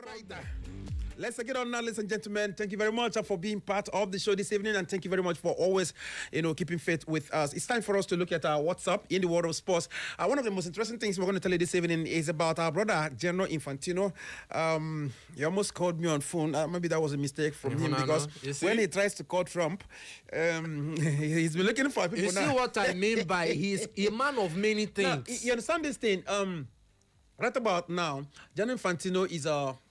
right. Let's get on now, ladies and gentlemen. Thank you very much for being part of the show this evening, and thank you very much for always, keeping faith with us. It's time for us to look at our what's up in the world of sports. One of the most interesting things we're going to tell you this evening is about our brother General Infantino. He almost called me on phone. Maybe that was a mistake from him because when he tries to call Trump, he's been looking for people. You see what I mean by he's a man of many things. Now, you understand this thing? Right about now, General Infantino is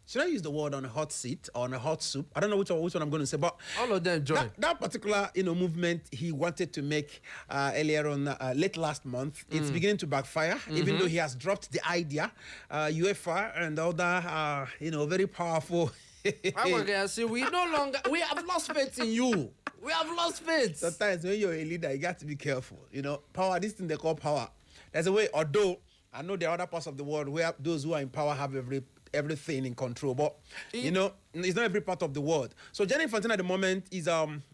should I use the word on a hot seat or on a hot soup? I don't know which one I'm going to say, but all of them join. That particular movement he wanted to make earlier on late last month, it's beginning to backfire. Even though he has dropped the idea, UEFA and other very powerful. See, we have lost faith in you. We have lost faith. Sometimes when you're a leader, you got to be careful. Power. This thing they call power. There's a way. Although I know there are other parts of the world where those who are in power have everything in control, but it's not every part of the world. So Gianni Infantino at the moment is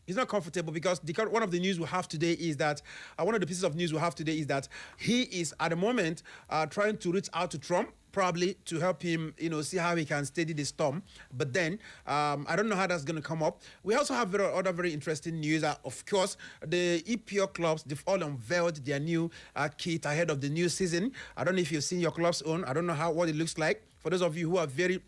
he's not comfortable because one of the news we have today is that one of the pieces of news we have today is that he is at the moment trying to reach out to Trump, probably to help him, see how he can steady the storm. But then, I don't know how that's going to come up. We also have other very interesting news. Of course, the EPL clubs, they've all unveiled their new kit ahead of the new season. I don't know if you've seen your club's own. I don't know what it looks like. For those of you who are very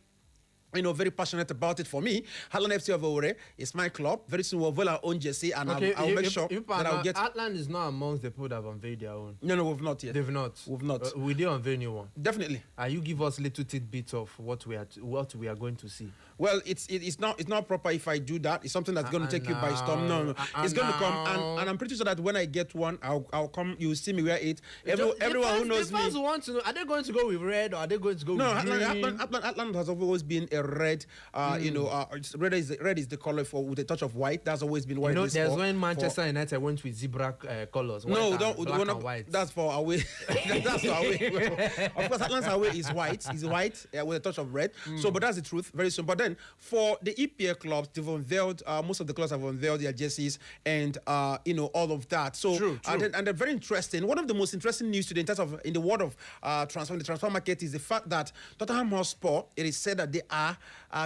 passionate about it. For me, Hatland FC of Owerri is my club. Very soon we'll unveil our own jersey, and I'll make sure that I'll get. Hatland is not amongst the people that have unveiled their own. No, we've not yet. They've not. We've not. We did unveil new one. Definitely. You give us little tidbits of what we are going to see. Well, it's not proper if I do that. It's something that's going to take you by storm. No. It's going to come, and I'm pretty sure that when I get one, I'll come. You'll see me wear it. Everyone who knows me. The fans want to know: are they going to go with red or are they going to go with green? Hatland has always been a red. Red is the color with a touch of white. That's always been white. There's when Manchester United went with zebra colors. Black and white. That's for away. That's for away. Of course, Hatland's away is white. It's white with a touch of red. So, but that's the truth. Very soon. But then for the EPL clubs, they've unveiled. Most of the clubs have unveiled their jerseys and all of that. So, true. And they're very interesting. One of the most interesting news today in the world of the transfer market is the fact that Tottenham Hotspur, it is said that they are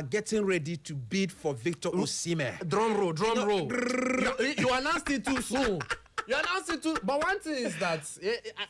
getting ready to bid for Victor Oshimen. Drum roll. You announced it too soon. But one thing is that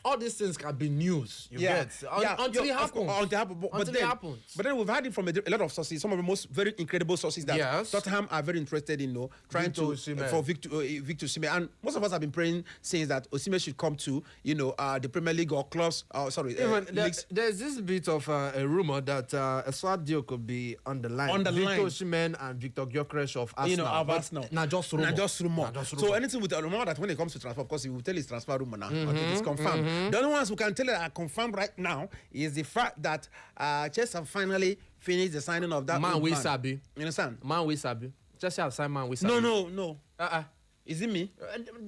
all these things can be news. Until it happens. But then we've had it from a lot of sources. Some of the most very incredible sources that Tottenham are very interested in, trying for Victor Oshimen. And most of us have been praying, saying that Oshimen should come to the Premier League or clubs. Leagues. There's this bit of a rumor that a swap deal could be on the line. Victor Oshimen and Victor Gyökeres of Arsenal. Just rumor. So anything with a rumor that when it comes to transfer, of course, he will tell his transfer rumor now until it's confirmed. The only ones who can tell it are confirmed right now is the fact that Chelsea have finally finished the signing of that man. Sabi. You understand? Man we Sabi. Chelsea have signed man we Sabi. No. Is it me?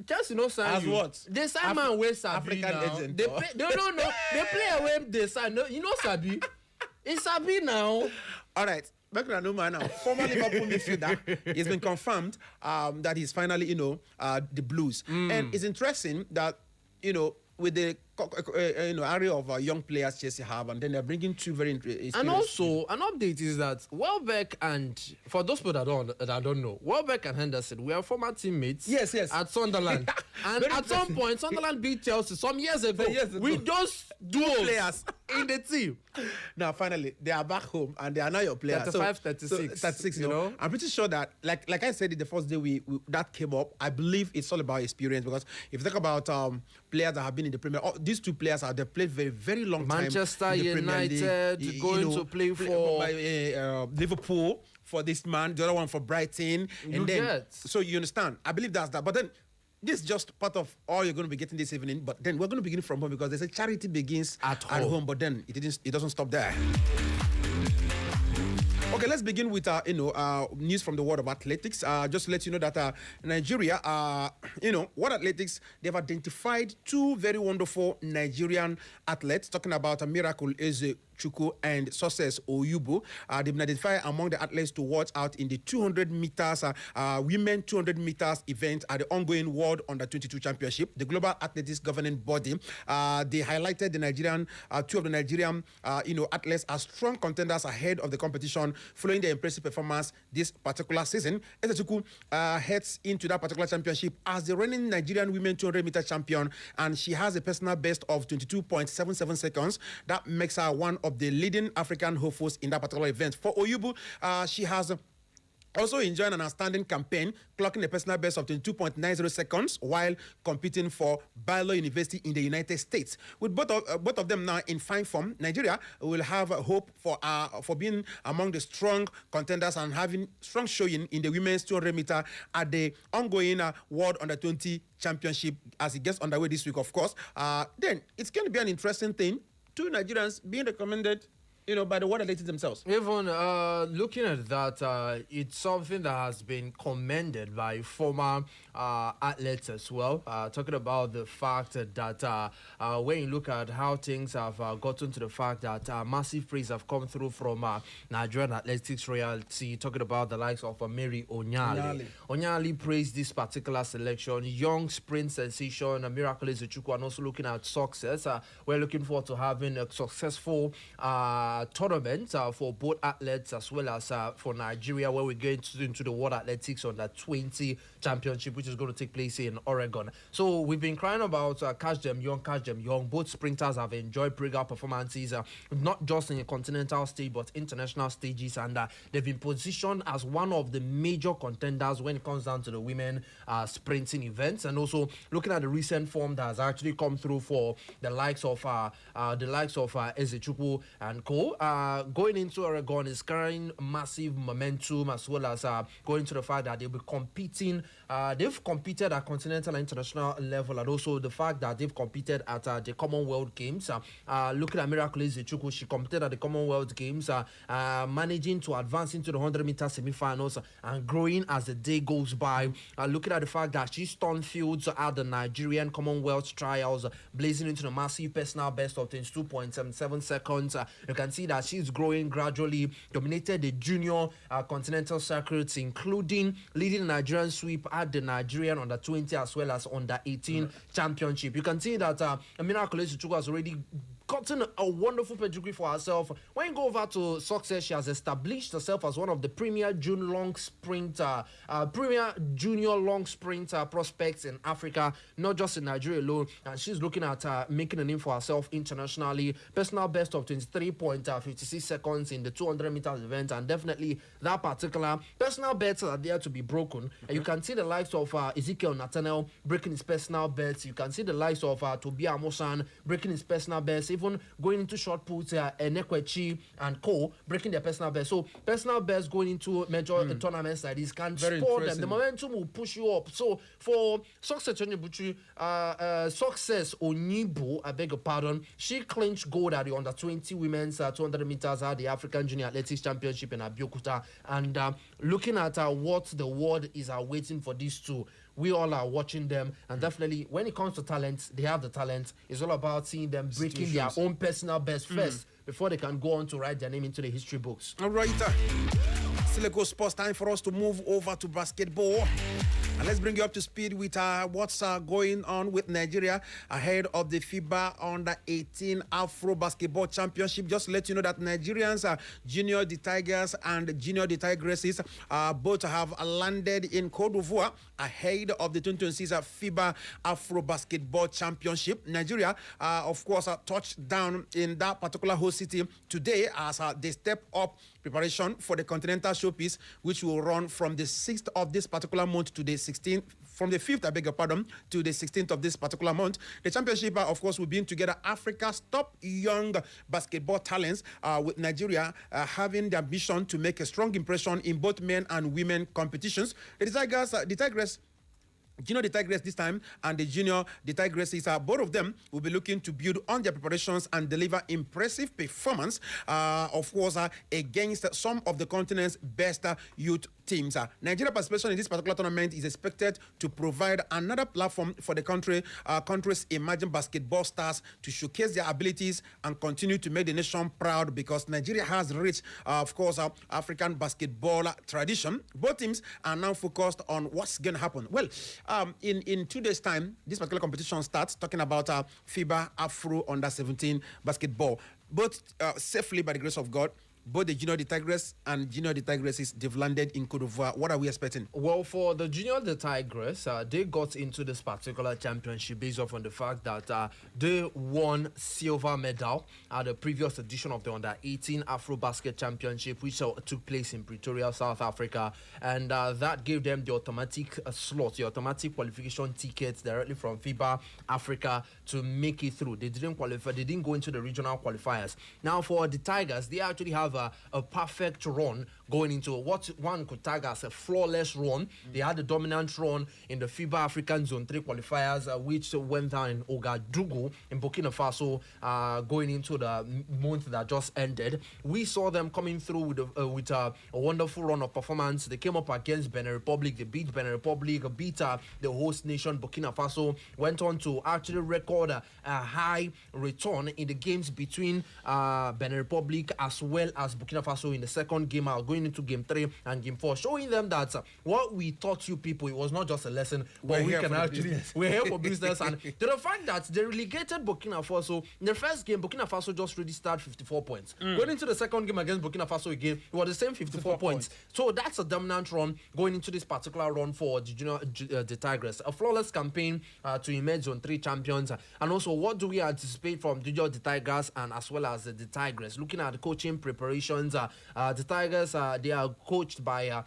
Chelsea no sign as you. What? They sign man we Sabi African now. agent. They play away. They sign. No, Sabi. It's Sabi now. All right. Back to the man now. Former Liverpool midfielder. It's been confirmed that he's finally, the Blues. And it's interesting that, with the area of young players Chelsea have, and then they're bringing two very experienced. And also, an update is that Welbeck and, for those people that don't know, Welbeck and Henderson were former teammates. Yes. At Sunderland. And at some point, Sunderland beat Chelsea some years ago. With those dual players in the team. Now, finally, they are back home and they are now your players. 35, 36. 36, I'm pretty sure that, like I said, the first day we that came up, I believe it's all about experience, because if you talk about players that have been in the Premier, these two players they've played very, very long time. Manchester United going to play for Liverpool for this man, the other one for Brighton, so you understand. I believe that's that. But then this is just part of all you're going to be getting this evening. But then we're going to begin from home, because they say charity begins at home. But then it doesn't stop there. Okay, let's begin with news from the world of athletics. Just to let you know that Nigeria, World Athletics, they've identified two very wonderful Nigerian athletes. Talking about a miracle Ezechukwu Ezechukwu and Success Oyibu. They've been identified among the athletes to watch out in the 200 meters women 200 meters event at the ongoing World Under-22 Championship. The Global Athletics Governing Body, they highlighted the Nigerian, two of the Nigerian, athletes as strong contenders ahead of the competition following their impressive performance this particular season. Ezechukwu heads into that particular championship as the reigning Nigerian women 200 meter champion, and she has a personal best of 22.77 seconds. That makes her one of the leading African hopefuls in that particular event. For Oyibu, she has also enjoying an outstanding campaign, clocking a personal best of 22.90 seconds while competing for Baylor University in the United States. With both of them now in fine form, Nigeria will have hope for being among the strong contenders and having strong showing in the women's 200 meter at the ongoing World Under-20 Championship as it gets underway this week, of course. Then it's going to be an interesting thing. Two Nigerians being recommended by the world athletes themselves. Even looking at that, it's something that has been commended by former athletes as well. Talking about the fact that when you look at how things have gotten to the fact that massive praise have come through from Nigerian athletics royalty, talking about the likes of Mary Onyali. Onyali praised this particular selection. Young sprint sensation, Miracle Ezechukwu, and also looking at success. We're looking forward to having a successful tournament for both athletes as well as for Nigeria, where we're going into the World Athletics Under-20 Championship, which is going to take place in Oregon. So we've been crying about catch them young. Both sprinters have enjoyed breakout performances, not just in a continental stage, but international stages, and they've been positioned as one of the major contenders when it comes down to the women sprinting events. And also looking at the recent form that has actually come through for the likes of Ezechukwu and Co. Going into Oregon is carrying massive momentum, as well as going to the fact that they'll be competing. They've competed at continental and international level, and also the fact that they've competed at the Commonwealth Games. Looking at Miracle Ezechukwu, she competed at the Commonwealth Games, managing to advance into the 100-meter semi-finals and growing as the day goes by. Looking at the fact that she stunned fields at the Nigerian Commonwealth trials, blazing into the massive personal best of 22.77 seconds. You can see that she's growing gradually, dominated the junior continental circuits, including leading the Nigerian sweep at the Nigerian Under-20 as well as Under-18 Championship. You can see that Miracle Ezechukwu has already gotten a wonderful pedigree for herself. When you go over to Success, she has established herself as one of the premier junior long sprint prospects in Africa, not just in Nigeria alone. And she's looking at making a name for herself internationally. Personal best of 23.56 seconds in the 200 meters event, and definitely that particular personal bets are there to be broken. And you can see the likes of Ezekiel Nathaniel breaking his personal bets. You can see the likes of Tobia Amosan breaking his personal bets. Even going into short puts, Enekwechi and Co. breaking their personal best. So personal best going into major tournaments like this can support them. The momentum will push you up. So for Success Onibu, I beg your pardon, she clinched gold at the Under-20 women's 200 meters at the African Junior Athletics Championship in Abeokuta. And looking at what the world is awaiting for these two, we all are watching them, and definitely when it comes to talent, they have the talent. It's all about seeing them breaking their own personal best first before they can go on to write their name into the history books. All right, still a good sports time for us to move over to basketball. And let's bring you up to speed with what's going on with Nigeria ahead of the FIBA Under-18 Afro Basketball Championship. Just to let you know that Nigerians, Junior the Tigers and Junior the Tigresses, both have landed in Cote d'Ivoire ahead of the 2026 FIBA Afro Basketball Championship. Nigeria, of course, touched down in that particular host city today as they step up preparation for the Continental Showpiece, which will run from the 6th of this particular month to the 16th, from the 5th, I beg your pardon, to the 16th of this particular month. The championship, of course, will bring together Africa's top young basketball talents, with Nigeria having the ambition to make a strong impression in both men and women competitions. The Tigress, Junior the Tigress this time, and the Junior the Tigresses, both of them will be looking to build on their preparations and deliver impressive performance, of course, against some of the continent's best youth teams. Nigeria participation in this particular tournament is expected to provide another platform for the country's emerging basketball stars to showcase their abilities and continue to make the nation proud, because Nigeria has rich, of course, African basketball tradition. Both teams are now focused on what's going to happen. Well, in 2 days' time, this particular competition starts, talking about FIBA Afro Under-17 basketball. Both safely, by the grace of God, both the Junior the Tigress and Junior the Tigresses, they've landed in Cote d'Ivoire. What are we expecting? Well, for the Junior the Tigress, they got into this particular championship based off on the fact that they won silver medal at the previous edition of the Under-18 Afro Basket Championship, which took place in Pretoria, South Africa, and that gave them the automatic slot, the automatic qualification tickets directly from FIBA Africa to make it through. They didn't qualify. They didn't go into the regional qualifiers. Now, for the Tigers, they actually have a perfect run going into what one could tag as a flawless run. They had a dominant run in the FIBA African Zone 3 qualifiers, which went down in Ouagadougou in Burkina Faso, going into the month that just ended. We saw them coming through with a wonderful run of performance. They came up against Benin Republic. They beat Benin Republic, beat the host nation, Burkina Faso, went on to actually record a high return in the games between Benin Republic as well as Burkina Faso in the second game, going into game 3 and game 4, showing them that what we taught you people, it was not just a lesson, but we can actually, we're here for business. And to the fact that they relegated Burkina Faso in the first game, Burkina Faso just really started 54 points. Going into the second game against Burkina Faso again, it was the same 54 points. So that's a dominant run going into this particular run for the Tigress. A flawless campaign to emerge Zone 3 champions. And also, what do we anticipate from the Tigers and as well as the Tigress? Looking at the coaching preparations, the Tigers, they are coached by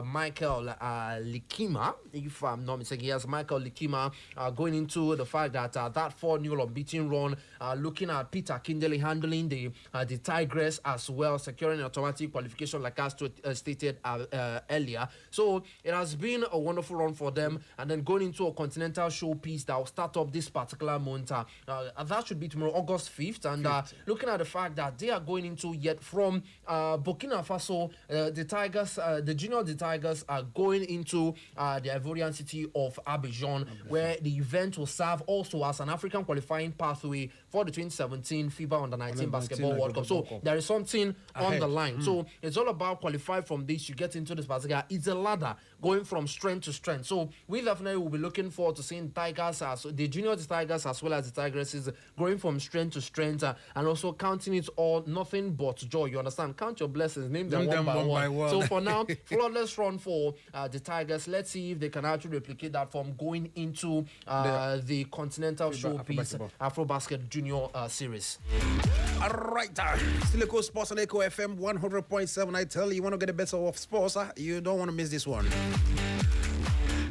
Michael Likima, if I'm not mistaken. Yes, Michael Likima, going into the fact that that 4-0 unbeaten run, looking at Peter Kindley handling the Tigress as well, securing automatic qualification like I stated earlier. So it has been a wonderful run for them, and then going into a continental showpiece that will start up this particular month. That should be tomorrow, August 5th, and looking at the fact that they are going into yet from Burkina Faso, the Tigers, the Junior the Tigers are going into the Ivorian city of Abidjan, where the event will serve also as an African qualifying pathway for the 2017 FIBA Under-19 Basketball World Cup. So there is something on the line. So it's all about qualifying from this. You get into this particular, it's a ladder going from strength to strength. So we definitely will be looking forward to seeing Tigers, the Junior the Tigers as well as the Tigresses, going from strength to strength, and also counting it all nothing but joy. You understand? Count your blessings, name them one by one. So for now, flawless run for the Tigers. Let's see if they can actually replicate that from going into the continental showpiece Afro Basket Junior Series. All right, still Echo Sports on Echo FM 100.7. I tell you, you want to get the best of sports, you don't want to miss this one.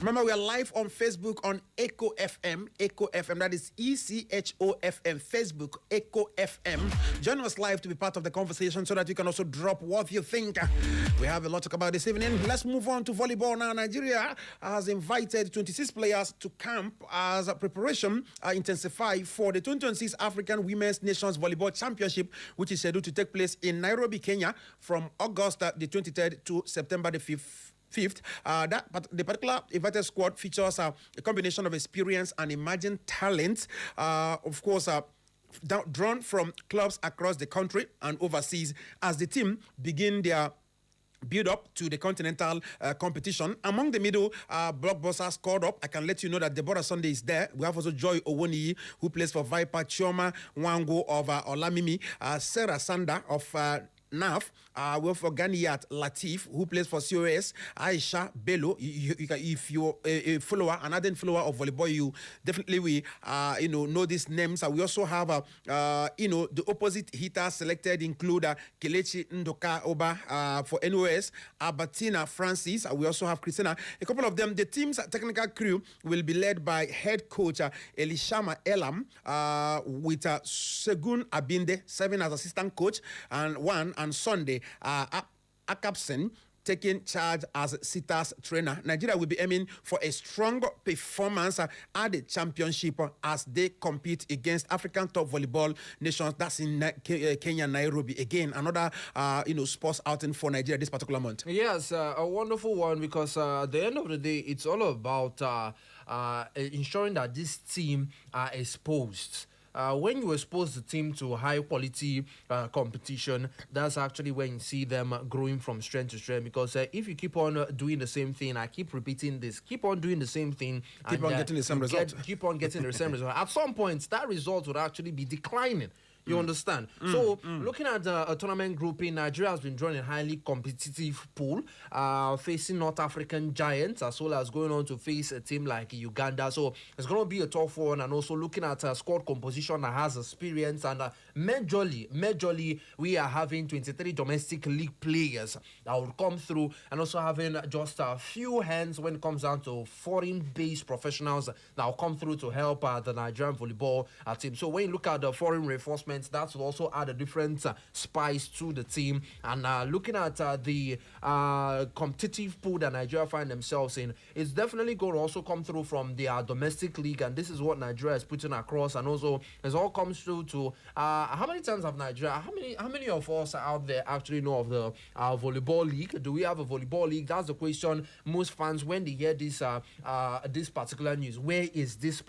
Remember, we are live on Facebook on Echo FM, that is ECHOFM, Facebook, Echo FM. Join us live to be part of the conversation so that you can also drop what you think. We have a lot to talk about this evening. Let's move on to volleyball now. Nigeria has invited 26 players to camp as a preparation intensify for the 2026 African Women's Nations Volleyball Championship, which is scheduled to take place in Nairobi, Kenya, from August the 23rd to September the 5th. The particular invited squad features a combination of experience and emerging talent, of course, drawn from clubs across the country and overseas, as the team begin their build up to the continental competition. Among the middle blockbusters called up, I can let you know that Deborah Sunday is there. We have also Joy Owoniyi, who plays for Viper, Chioma Wango of Olamimi, Sarah Sanda of NAF, we have for Ganiyat Latif, who plays for COS, Aisha Bello. If you're a follower, an ardent follower of volleyball, you definitely know these names. We also have the opposite hitters selected include Kelechi Ndoka Oba for NOS, Albertina Francis. We also have Christina. A couple of them. The team's technical crew will be led by head coach Elishama Elam, with Segun Abinde serving as assistant coach, and Sunday Akapsen taking charge as Sita's trainer. Nigeria will be aiming for a strong performance at the championship as they compete against African top volleyball nations. That's in Kenya, Nairobi. Again, another sports outing for Nigeria this particular month. Yes, a wonderful one, because at the end of the day, it's all about ensuring that this team are exposed. When you expose the team to high quality competition, that's actually when you see them growing from strength to strength. Because if you keep on doing the same thing, I keep repeating this, keep on doing the same thing, keep on getting the same result. Keep on getting the same result. At some point, that result would actually be declining. You understand? Looking at a tournament grouping, Nigeria has been drawn in a highly competitive pool, facing North African giants, as well as going on to face a team like Uganda. So it's going to be a tough one. And also looking at a squad composition that has experience. And majorly, we are having 23 domestic league players that will come through, and also having just a few hands when it comes down to foreign-based professionals that will come through to help the Nigerian volleyball team. So when you look at the foreign reinforcements, that will also add a different spice to the team. And looking at the competitive pool that Nigeria find themselves in, it's definitely going to also come through from their domestic league, and this is what Nigeria is putting across. And also, it all comes through to how many times have Nigeria? How many of us out there actually know of the volleyball league? Do we have a volleyball league? That's the question most fans, when they hear this this particular news. Where is this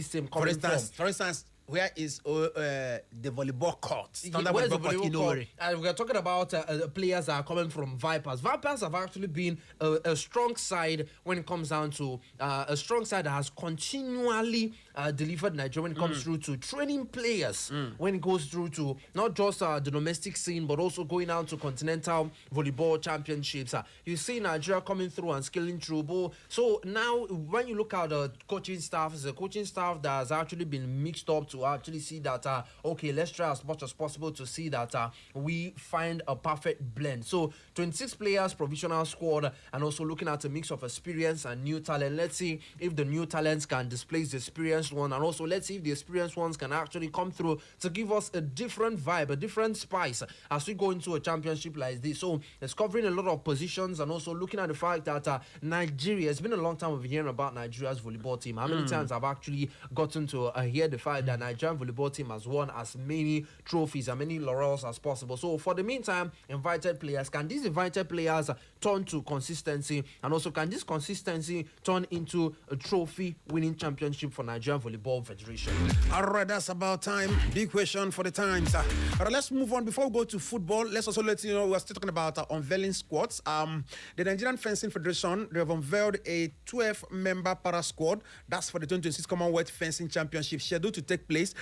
team coming from? For instance, where is the volleyball court? Where's the volleyball court? We're talking about players that are coming from Vipers. Vipers have actually been a strong side when it comes down to a strong side that has continually delivered Nigeria when it comes through to training players, when it goes through to not just the domestic scene, but also going out to continental volleyball championships. You see Nigeria coming through and scaling through. So now, when you look at the coaching staff, it's a coaching staff that has actually been mixed up to actually see that, okay, let's try as much as possible to see that we find a perfect blend. So 26 players, provisional squad, and also looking at a mix of experience and new talent. Let's see if the new talents can displace the experienced one, and also let's see if the experienced ones can actually come through to give us a different vibe, a different spice as we go into a championship like this. So it's covering a lot of positions, and also looking at the fact that Nigeria, it's been a long time we've been hearing about Nigeria's volleyball team. How many times I've actually gotten to hear the fact that Nigerian volleyball team has won as many trophies and many laurels as possible. So for the meantime, invited players, can these invited players turn to consistency, and also can this consistency turn into a trophy winning championship for Nigerian Volleyball Federation? All right, that's about time. Big question for the times. All right, let's move on. Before we go to football, let's also let you know we're still talking about unveiling squads. The Nigerian Fencing Federation, they have unveiled a 12-member para squad. That's for the 2026 Commonwealth Fencing Championship, scheduled to take place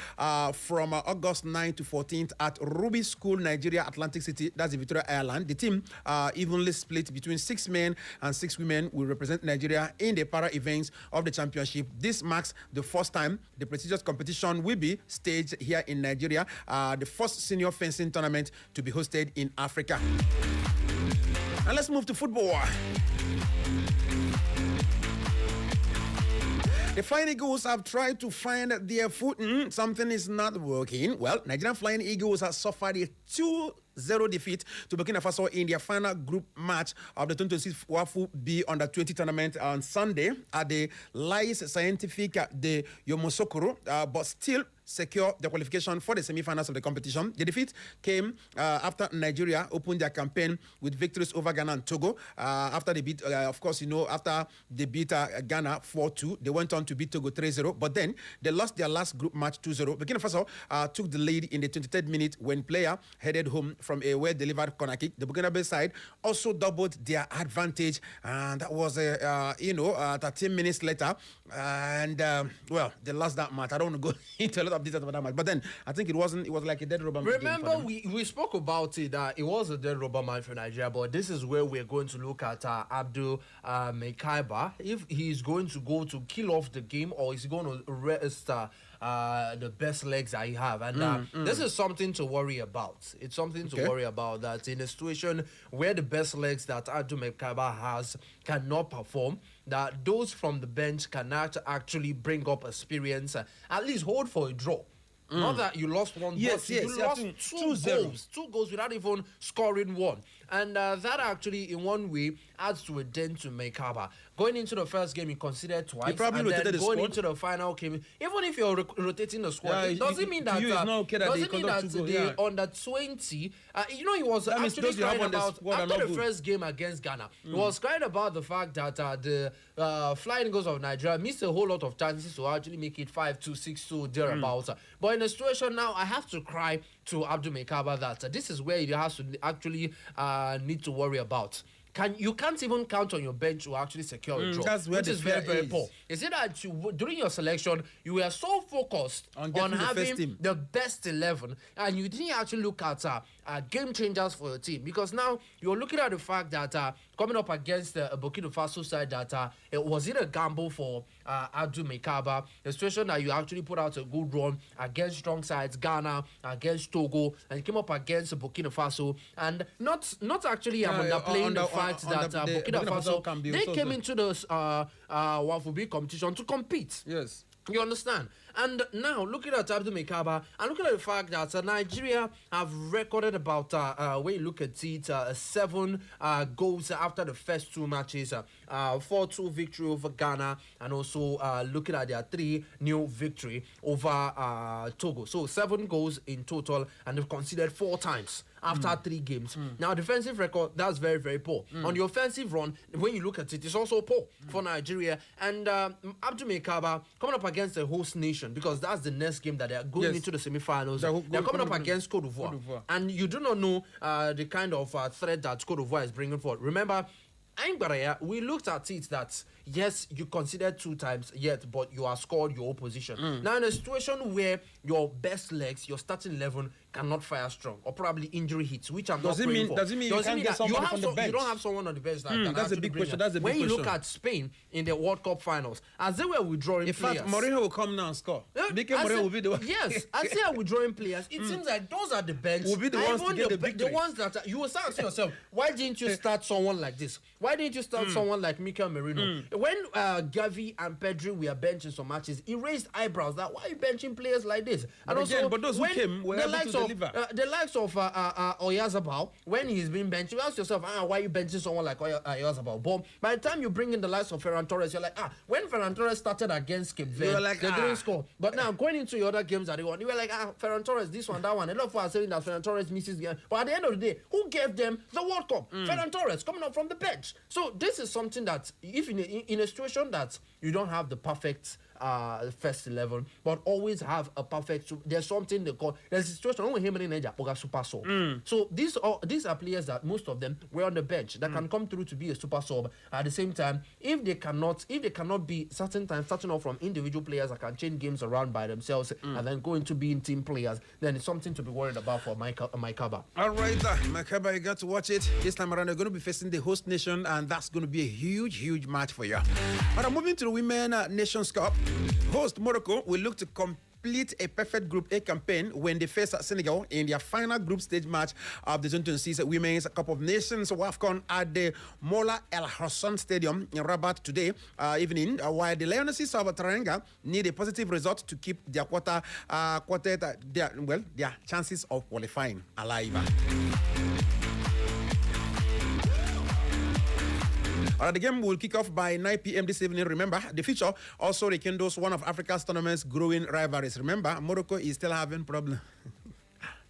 from August 9 to 14th at Ruby School, Nigeria, Atlantic City. That's in Victoria, Ireland. The team, evenly split between 6 men and 6 women, will represent Nigeria in the para events of the championship. This marks the first time the prestigious competition will be staged here in Nigeria, the first senior fencing tournament to be hosted in Africa. And let's move to football. The Flying Eagles have tried to find their footing. Something is not working. Well, Nigerian Flying Eagles have suffered a 2-0 defeat to Burkina Faso in their final group match of the 2026 WAFU B Under-20 tournament on Sunday at the Lycée Scientifique de Yamoussoukro, but still secure the qualification for the semi-finals of the competition. The defeat came after Nigeria opened their campaign with victories over Ghana and Togo. After they beat, after they beat Ghana 4-2, they went on to beat Togo 3-0, but then they lost their last group match 2-0. Burkina Faso took the lead in the 23rd minute when player headed home from a well-delivered corner kick. The Burkina side also doubled their advantage, and that was 13 minutes later. And they lost that match. I don't want to go into a lot of details about that match, but then I think it was like a dead rubber match. Remember, we spoke about it. It was a dead rubber match for Nigeria, but this is where we're going to look at Abdul Mekaiba, if he's going to go to kill off the game, or is he going to rest the best legs that he have. And this is something to worry about. It's something to worry about, that in a situation where the best legs that Abdul Mekaiba has cannot perform, that those from the bench cannot actually bring up experience, at least hold for a draw. Not that you lost one, yes, you lost two goals without even scoring one. And that actually, in one way, adds to a dent to Mekaba. Going into the first game, he considered twice. Probably and then rotated the going squad. into the final game, even if you're rotating the squad, it doesn't mean that the under 20, he was actually crying about after the first game against Ghana. He was crying about the fact that the Flying Eagles of Nigeria missed a whole lot of chances to actually make it 5-2, 6-2, thereabouts. But in a situation now, I have to cry to Abdul Mekaba that this is where he has to actually need to worry about. You can't even count on your bench to actually secure a draw, which is very, very poor. Is it that during your selection, you were so focused on having the best 11, and you didn't actually look at game changers for your team? Because now you're looking at the fact that coming up against the Burkina Faso side, that it was a gamble for Abdul Mekaba, the situation that you actually put out a good run against strong sides, Ghana, against Togo, and you came up against Burkina Faso, and not actually underplaying the fact that Burkina Faso, they came into the Wafubi competition to compete. Yes. You understand? And now, looking at Abdul Mekaba, and looking at the fact that Nigeria have recorded about, when you look at it, 7 goals after the first 2 matches, 4-2 victory over Ghana, and also looking at their 3-0 victory over Togo. So 7 goals in total, and they've conceded 4 times after 3 games. Now, defensive record, that's very, very poor. On the offensive run, when you look at it, it's also poor for Nigeria. And Abdul Mekaba coming up against the host nation, because that's the next game that they are going into the semi-finals. They're coming up against Cote d'Ivoire. And you do not know the kind of threat that Cote d'Ivoire is bringing forward. Remember, we looked at it that, yes, you considered 2 times, yet, but you have scored your opposition. Now, in a situation where your best legs, your starting 11, cannot fire strong, or probably injury hits, which I'm not praying for. Does it mean you can't get someone on the bench? You don't have someone on the bench that can that's a big question. That's a big question. When you look at Spain in the World Cup finals, as they were withdrawing players. In fact, Mourinho will come now and score. Mourinho will be the one. Yes, as they are withdrawing players, it seems like those are the bench. Will be the ones to get the victory. The ones that you will start asking yourself, why didn't you start someone like this? Why didn't you start someone like Mikel Merino? When Gavi and Pedri were benching some matches, he raised eyebrows that why are you benching players like this? And also, but those who came were able to deliver. The likes of Oyarzabal, when he's been benched, you ask yourself, why are you benching someone like Oyarzabal? But by the time you bring in the likes of Ferran Torres, you're like, when Ferran Torres started against Cape Verde, like, they didn't score. But now going into your other games that they won, you were like, Ferran Torres, this one, that one. A lot of people are saying that Ferran Torres misses the game. But at the end of the day, who gave them the World Cup? Ferran Torres coming up from the bench. So this is something that, if in a situation that you don't have the perfect first 11, but always have a perfect. There's something they call. There's a situation when him and Nigeria super sub. So these are players that most of them were on the bench that can come through to be a super sub. At the same time, if they cannot be certain times starting off from individual players that can change games around by themselves and then go into being team players, then it's something to be worried about for Mekaba. All right, Mekaba, you got to watch it. This time around, they're going to be facing the host nation, and that's going to be a huge match for you. But I'm moving to the Women Nations Cup. Host Morocco will look to complete a perfect Group A campaign when they face Senegal in their final group stage match of the 2026 Women's Cup of Nations WAFCON at the Mola El Hassan Stadium in Rabat today evening, while the Lionesses of Teranga need a positive result to keep their their chances of qualifying alive. The game will kick off by 9 p.m. this evening. Remember, the feature also rekindles one of Africa's tournament's growing rivalries. Remember, Morocco is still having problems.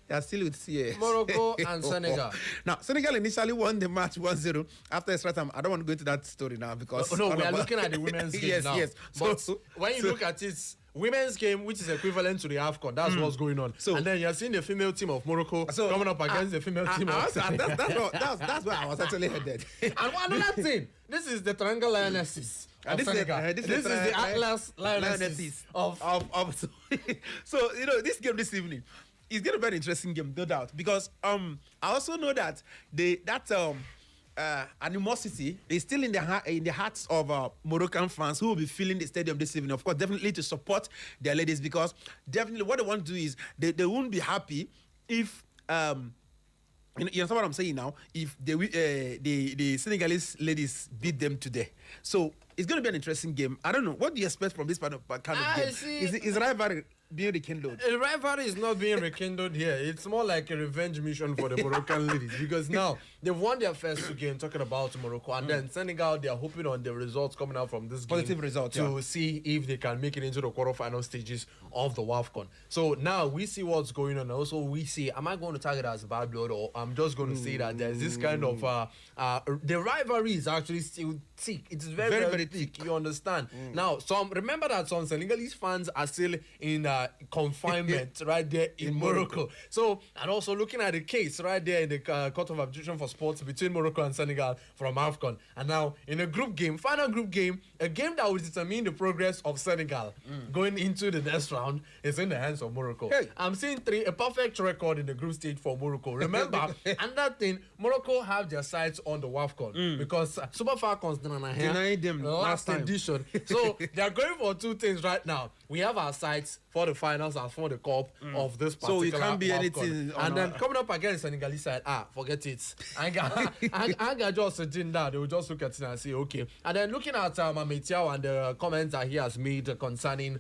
They are still with CA. Morocco and Senegal. Now, Senegal initially won the match 1-0 after extra time. I don't want to go into that story now because... we are looking at the women's game now. Yes. But when you look at it, women's game, which is equivalent to the AFCON, that's what's going on. So, and then you're seeing the female team of Morocco coming up against the female team of Senegal. That's where I was actually headed. And another thing, this is the Triangle Lionesses. This is the Atlas Lionesses of So, this game this evening is going to be an interesting game, no doubt, because I also know that animosity is still in the hearts of Moroccan fans who will be filling the stadium this evening. Of course, definitely to support their ladies, because definitely what they want to do is they won't be happy if you understand what I'm saying now? If the Senegalese ladies beat them today. So it's going to be an interesting game. I don't know. What do you expect from this kind of game? Is rivalry? being rekindled. A rivalry is not being rekindled here. It's more like a revenge mission for the Moroccan ladies, because now they've won their first 2 games, talking about Morocco, and then Senegal, they are hoping on the results coming out from this Positive game results, to see if they can make it into the quarterfinal stages of the WAFCON. So now we see what's going on. Also, we see, am I going to target as bad blood, or I'm just going to say that there's this kind of the rivalry is actually still thick. It's very, very thick. You understand? Now, remember that some Senegalese fans are still in confinement right there in Morocco. So, and also looking at the case right there in the Court of Arbitration for Sports between Morocco and Senegal from AFCON. And now in a group game, final group game, a game that will determine the progress of Senegal going into the next round is in the hands of Morocco. Hey. I'm seeing a perfect record in the group stage for Morocco. Remember, and that thing, Morocco have their sights on the WAFCON because Super Falcons denied them last edition. So they are going for 2 things right now. We have our sights for the finals and for the cup of this particular So it can't be WAFCON. anything. And then coming up against Senegalese side, forget it. I got just sitting down. They will just look at it and say, okay. And then looking at Mametiao and the comments that he has made concerning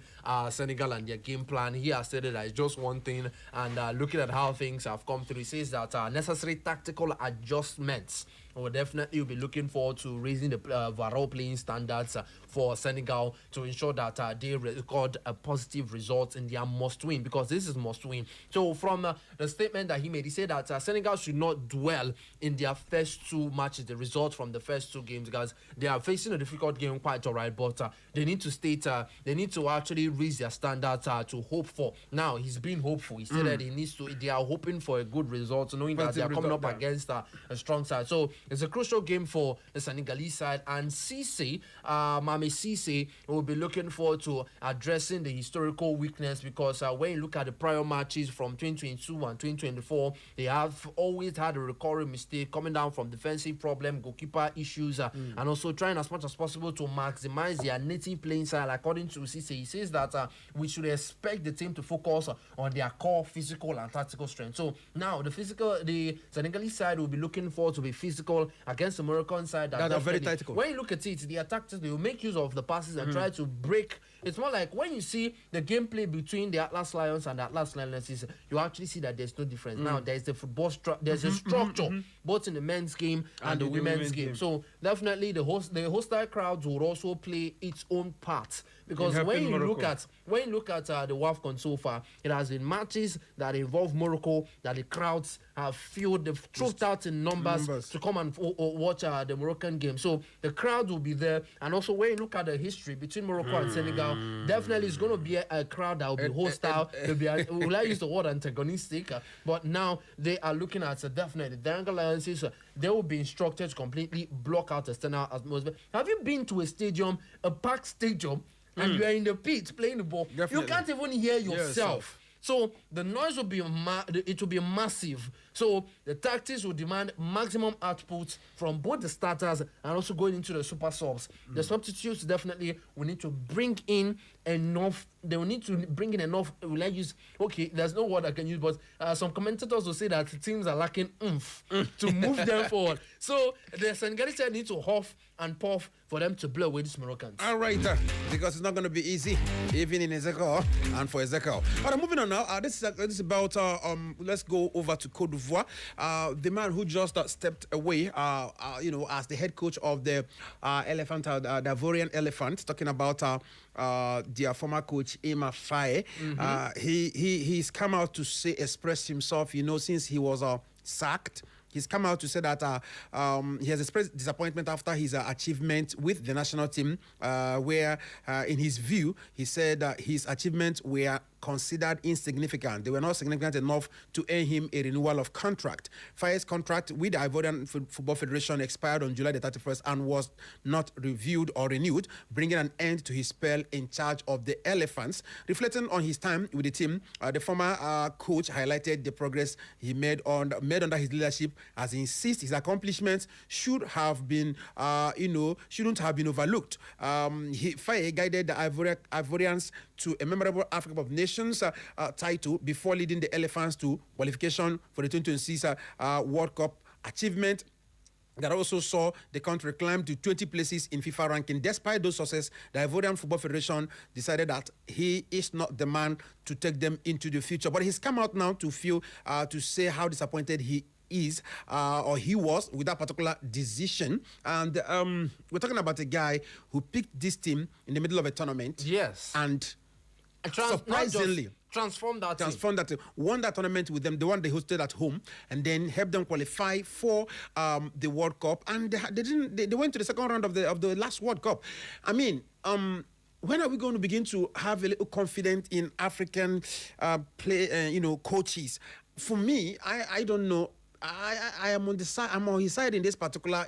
Senegal and their game plan, he has said that it's just one thing. And looking at how things have come through, he says that necessary tactical adjustments will definitely be looking forward to raising the overall playing standards for Senegal to ensure that they record a positive result in their must-win, because this is must-win. So from the statement that he made, he said that Senegal should not dwell in their first 2 matches, the result from the first 2 games, guys. They are facing a difficult game, quite all right, but they need to they need to actually raise their standards to hope for. Now, he's been hopeful. He said that they are hoping for a good result, knowing that they are coming up against a strong side. So it's a crucial game for the Senegalese side, and Cisse, Mame Cisse, will be looking forward to addressing the historical weakness, because when you look at the prior matches from 2022 and 2024, they have always had a recurring mistake coming down from defensive problem, goalkeeper issues, and also trying as much as possible to maximize their native playing style. According to Cisse, he says that we should expect the team to focus on their core physical and tactical strength. So now the Senegalese side will be looking forward to be physical against the Moroccan side. That are very tactical. When you look at it, the attackers, they will make use of the passes and try to break. It's more like when you see the gameplay between the Atlas Lions and the Atlas Lionesses, you actually see that there's no difference. Now, there's the football there's a structure both in the men's game and the women's game. So definitely the hostile crowds will also play its own part, because when you look at the WAFCON so far, it has been matches that involve Morocco that the crowds have filled, they've trooped out in numbers to come and watch the Moroccan game. So the crowd will be there. And also when you look at the history between Morocco and Senegal, definitely it's going to be a crowd that will be hostile. They'll be, will I use the word antagonistic? But now they are looking at definitely the Young Alliances. They will be instructed to completely block out the external atmosphere. Have you been to a stadium, a packed stadium, and you are in the pit playing the ball? Definitely. You can't even hear yourself. So the noise will be massive. So the tactics will demand maximum output from both the starters and also going into the super subs. The substitutes definitely will need to bring in enough. They will need to bring in enough. Will I use? Okay, there's no word I can use, but some commentators will say that teams are lacking oomph to move them forward. So the Senegalese side need to huff and puff for them to blow away these Moroccans. All right, because it's not going to be easy, even in Ezechukwu and for Ezechukwu. All right, moving on now. This is about, let's go over to Côte d'Ivoire. The man who just stepped away, as the head coach of the Elephant, the Ivorian Elephant, talking about their former coach, Ema Faye. He's come out to express himself, since he was sacked. He's come out to say that he has expressed disappointment after his achievement with the national team, where, in his view, he said that his achievements were considered insignificant. They were not significant enough to earn him a renewal of contract. Faye's contract with the Ivorian Football Federation expired on July the 31st and was not reviewed or renewed, bringing an end to his spell in charge of the Elephants. Reflecting on his time with the team, the former coach highlighted the progress he made under his leadership, as he insists his accomplishments shouldn't have been overlooked. Faye guided the Ivorians to a memorable Africa Cup of Nations title before leading the Elephants to qualification for the 2026 World Cup. Achievement that also saw the country climb to 20 places in FIFA ranking. Despite those successes, the Ivorian Football Federation decided that he is not the man to take them into the future. But he's come out now to say how disappointed he is or he was with that particular decision. And we're talking about a guy who picked this team in the middle of a tournament. Yes. And surprisingly transformed that team. Won that tournament with them, the one they hosted at home, and then helped them qualify for the World Cup. And they went to the second round of the last World Cup. I mean, when are we going to begin to have a little confidence in African coaches? For me, I don't know. I am on the side. I'm on his side in this particular,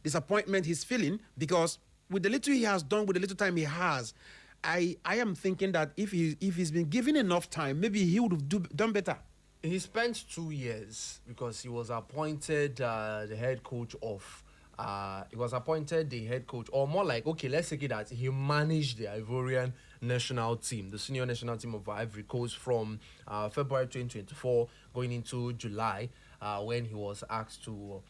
disappointment he's feeling, because with the little he has done, with the little time he has, I am thinking that if he's been given enough time, maybe he would have done better. He spent 2 years because he was appointed the head coach of. He was appointed the head coach, or more like, okay, let's take it that he managed the Ivorian national team, the senior national team of Ivory Coast, from February 2024 going into July. When he was asked to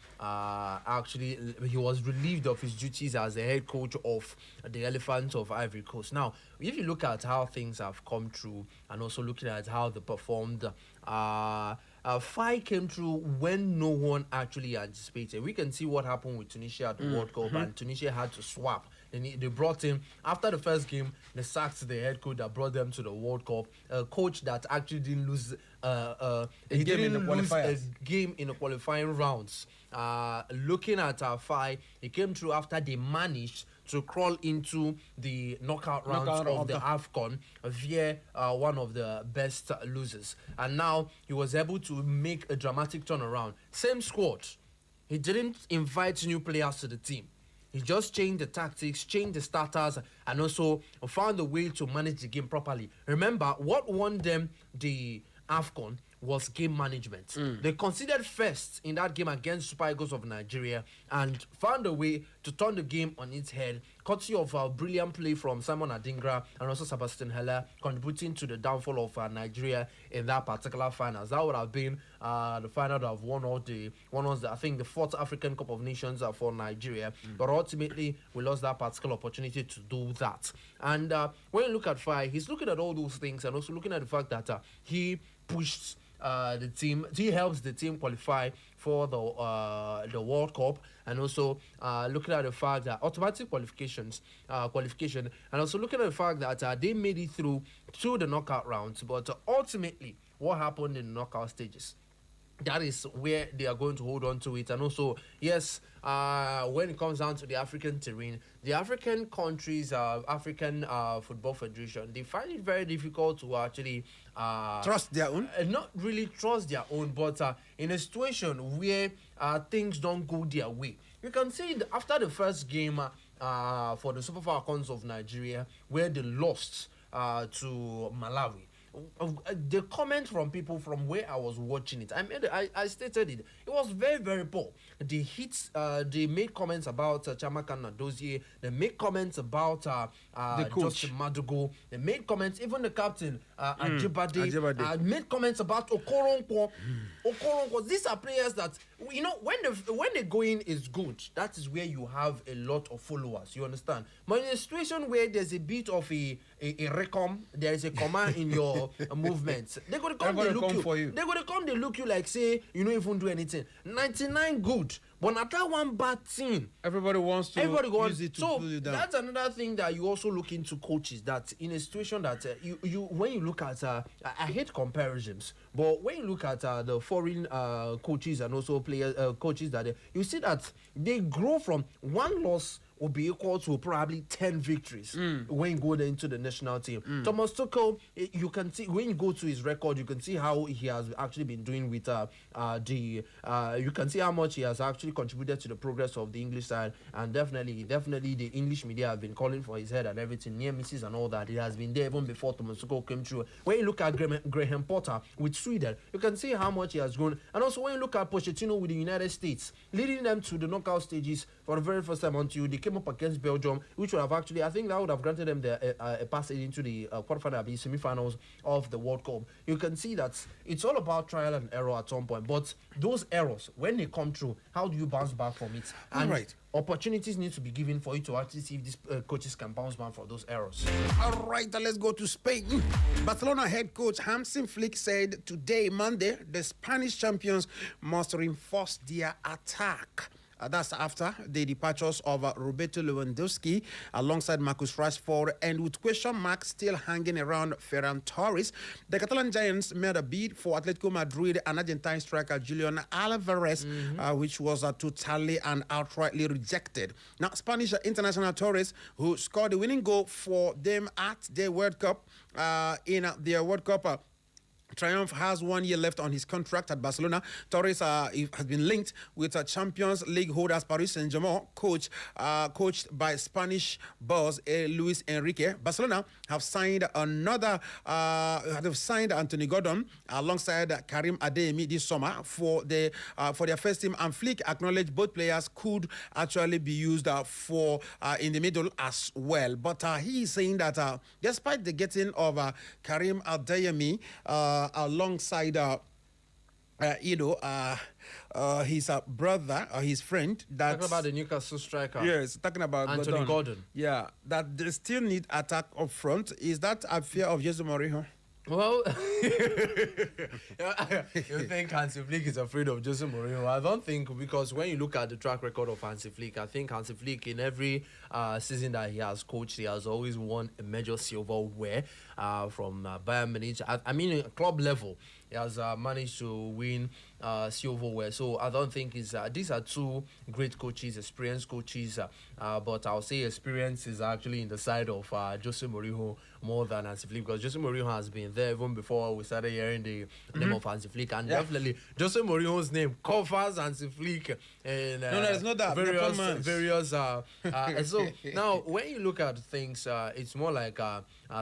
he was relieved of his duties as the head coach of the Elephants of Ivory Coast. Now, if you look at how things have come through, and also looking at how they performed, FI came through when no one actually anticipated. We can see what happened with Tunisia at the World Cup, and Tunisia had to swap. They brought him, after the first game, they sacked the head coach that brought them to the World Cup, a coach that actually didn't lose a game in the qualifying rounds. Looking at FI, he came through after they managed to crawl into the knockout rounds of the AFCON via one of the best losers. And now he was able to make a dramatic turnaround. Same squad. He didn't invite new players to the team. He just changed the tactics, changed the starters, and also found a way to manage the game properly. Remember, what won them the AFCON was game management. They conceded first in that game against Super Eagles of Nigeria and found a way to turn the game on its head, courtesy of a brilliant play from Simon Adingra and also Sebastian Heller, contributing to the downfall of Nigeria in that particular finals. That would have been the final that have won I think the fourth African Cup of Nations for Nigeria. But ultimately, we lost that particular opportunity to do that. And when you look at FI, he's looking at all those things and also looking at the fact that he pushed the team. He helps the team qualify for the World Cup, and also looking at the fact that automatic qualification, and also looking at the fact that they made it through to the knockout rounds. But ultimately, what happened in the knockout stages? That is where they are going to hold on to it. And also, yes, when it comes down to the African terrain, the African countries, African Football Federation, they find it very difficult to actually trust their own? Not really trust their own, but in a situation where things don't go their way. You can see after the first game for the Super Falcons of Nigeria, where they lost to Malawi. The comment from people from where I was watching it, I stated it. It was very, very poor. They made comments about Chamakan Nadozie. They made comments about the coach Justin Madugo. They made comments, even the captain Ajibade made comments about Okoronkwo. Okoronkwo. These are players that, you know, when the going is good, that is where you have a lot of followers. You understand? But in a situation where there's a bit of a recom, there is a command in your movements. They're gonna come, they look you. They're gonna come, they look you like, say, you don't even do anything. 99 good, but not that one bad thing. Everybody wants to use it to pull you down. That's another thing that you also look into coaches. That in a situation that you when you look at, I hate comparisons, but when you look at the foreign coaches and also players, coaches, that you see that they grow from one loss will be equal to probably 10 victories when you go into the national team. Thomas Tuchel, you can see, when you go to his record, you can see how he has actually been doing with you can see how much he has actually contributed to the progress of the English side, and definitely the English media have been calling for his head and everything, near misses and all that. It has been there even before Thomas Tuchel came through. When you look at Graham Potter with Sweden, you can see how much he has grown. And also when you look at Pochettino with the United States, leading them to the knockout stages for the very first time until they came came up against Belgium, which would have actually, I think that would have granted them a passage into the quarterfinal, the semi-finals of the World Cup. You can see that it's all about trial and error at some point, but those errors, when they come through, how do you bounce back from it? And right. Opportunities need to be given for you to actually see if these coaches can bounce back from those errors. All right, let's go to Spain. Barcelona head coach Hansi said today, Monday, the Spanish champions must reinforce their attack. That's after the departures of Roberto Lewandowski alongside Marcus Rashford, and with question marks still hanging around Ferran Torres, the Catalan Giants made a bid for Atletico Madrid and Argentine striker Julian Alvarez, which was totally and outrightly rejected. Now, Spanish international Torres, who scored the winning goal for them at the World Cup, in their World Cup triumph, has 1 year left on his contract at Barcelona. Torres has been linked with Champions League holders Paris Saint-Germain, coached by Spanish boss Luis Enrique. Barcelona have signed Anthony Gordon alongside Karim Adeyemi this summer for their first team, and Flick acknowledged both players could actually be used for in the middle as well. But he is saying that despite the getting of Karim Adeyemi alongside his brother or his friend, that's talking about the Newcastle striker. Yes, talking about Anthony Gordon. Yeah, that they still need attack up front. Is that a fear of Jose Mourinho? Well, you think Hansi Flick is afraid of Jose Mourinho? I don't think, because when you look at the track record of Hansi Flick, I think Hansi Flick, in every season that he has coached, he has always won a major silverware from Bayern Munich. I mean, at club level, he has managed to win silverware. So I don't think these are two great coaches, experienced coaches. But I'll say experience is actually in the side of Jose Mourinho more than Hansi Flick, because Jose Mourinho has been there even before we started hearing the name of Hansi Flick, and definitely Jose Mourinho's name covers Hansi Flick. And no, it's not that. Various. So now, when you look at things, it's more like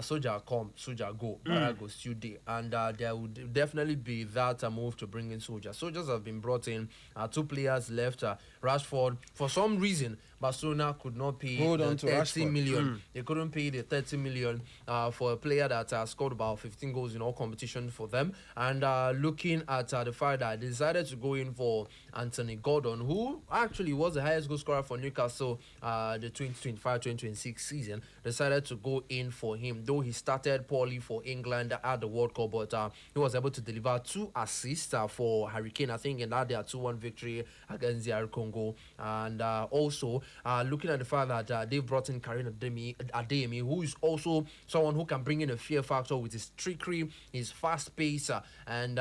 soldier come, soldier go, go still day, and there would definitely be that move to bring in soldiers. Soldiers have been brought in. 2 players left. Rashford, for some reason, Barcelona could not pay the 30 million. They couldn't pay the 30 million for a player that scored about 15 goals in all competitions for them. And looking at the fact that they decided to go in for Anthony Gordon, who actually was the highest goal scorer for Newcastle the 2025-2026 season, decided to go in for him. Though he started poorly for England at the World Cup, but he was able to deliver 2 assists for Hurricane, I think, in that their 2-1 victory against the Congo. And also, looking at the fact that they've brought in Karim Adeyemi, who is also someone who can bring in a fear factor with his trickery, his fast pace, and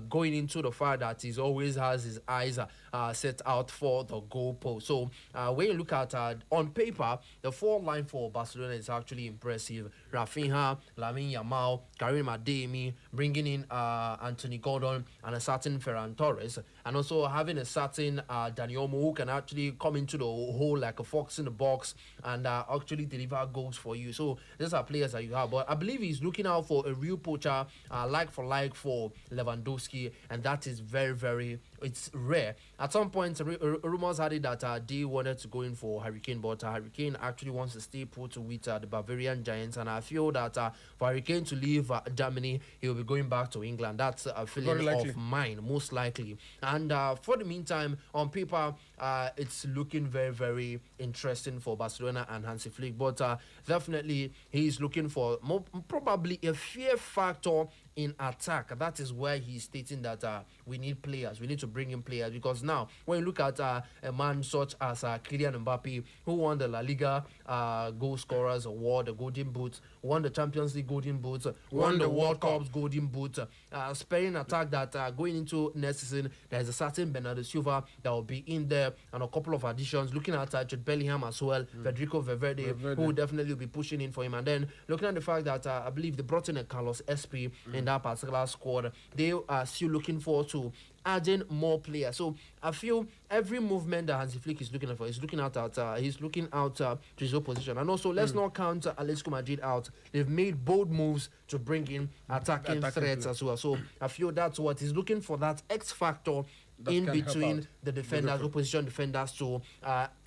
going into the fact that he always has his eyes set out for the goal post. So when you look at on paper, the 4 line for Barcelona is actually impressive. Rafinha, Lamine Yamal, Karim Adeyemi, bringing in Anthony Gordon and a certain Ferran Torres, and also having a certain Dani Olmo, who can actually come into the hole like a fox in the box and actually deliver goals for you. So these are players that you have, but I believe he's looking out for a real poacher, like for Lewandowski, and that is very, very, it's rare. At some point, rumors had it that they wanted to go in for Hurricane, but Hurricane actually wants to stay put with the Bavarian Giants, and I feel that for Hurricane to leave Germany, he will be going back to England. That's a feeling of mine, most likely. And for the meantime, on paper, it's looking very, very interesting for Barcelona and Hansi Flick, but definitely he's looking for probably a fear factor in attack. That is where he's stating that we need players. We need to bring in players, because now when you look at a man such as Kylian Mbappe, who won the La Liga goal scorers award, the Golden Boot, won the Champions League Golden Boot, won the World Cup's Golden Boot, sparing attack that going into next season, there's a certain Bernardo Silva that will be in there, and a couple of additions. Looking at Jude Bellingham as well, Federico Valverde, who will definitely be pushing in for him. And then looking at the fact that I believe they brought in a Carlos Espy in that particular squad, they are still looking forward to adding more players. So I feel every movement that Hansi Flick is looking for, he's looking out to his opposition. And also, let's not count Atletico Madrid out. They've made bold moves to bring in attacking threats as well. So I feel that's what he's looking for, that X factor in between the defenders, opposition defenders. So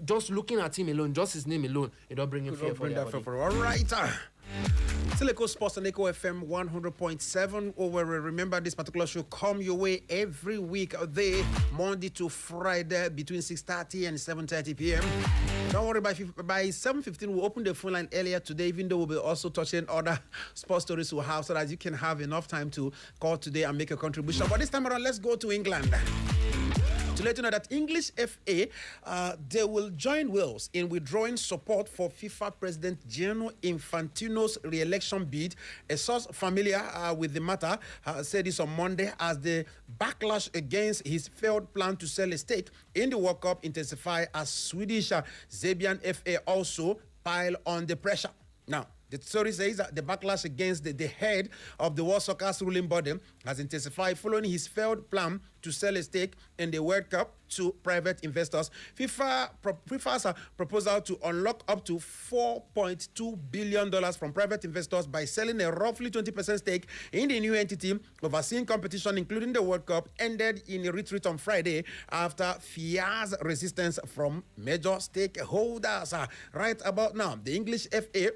just looking at him alone, just his name alone, it don't bring him fear for their all right. Still Echo Sports on Echo FM 100.7. Over. Remember, this particular show come your way every week day, Monday to Friday, between 6:30 and 7:30 p.m. Don't worry, by 7:15 we'll open the phone line earlier today, even though we'll be also touching other sports stories we'll have, so that you can have enough time to call today and make a contribution. But this time around, let's go to England. To let you know that English FA, they will join Wales in withdrawing support for FIFA President Gianni Infantino's re-election bid. A source familiar with the matter said this on Monday as the backlash against his failed plan to sell a stake in the World Cup intensify as Swedish Serbian FA also pile on the pressure. Now, the story says that the backlash against the head of the World Soccer's ruling body has intensified following his failed plan to sell a stake in the World Cup to private investors. FIFA's proposal to unlock up to $4.2 billion from private investors by selling a roughly 20% stake in the new entity overseeing competition, including the World Cup, ended in a retreat on Friday after fierce resistance from major stakeholders. Right about now, the English FA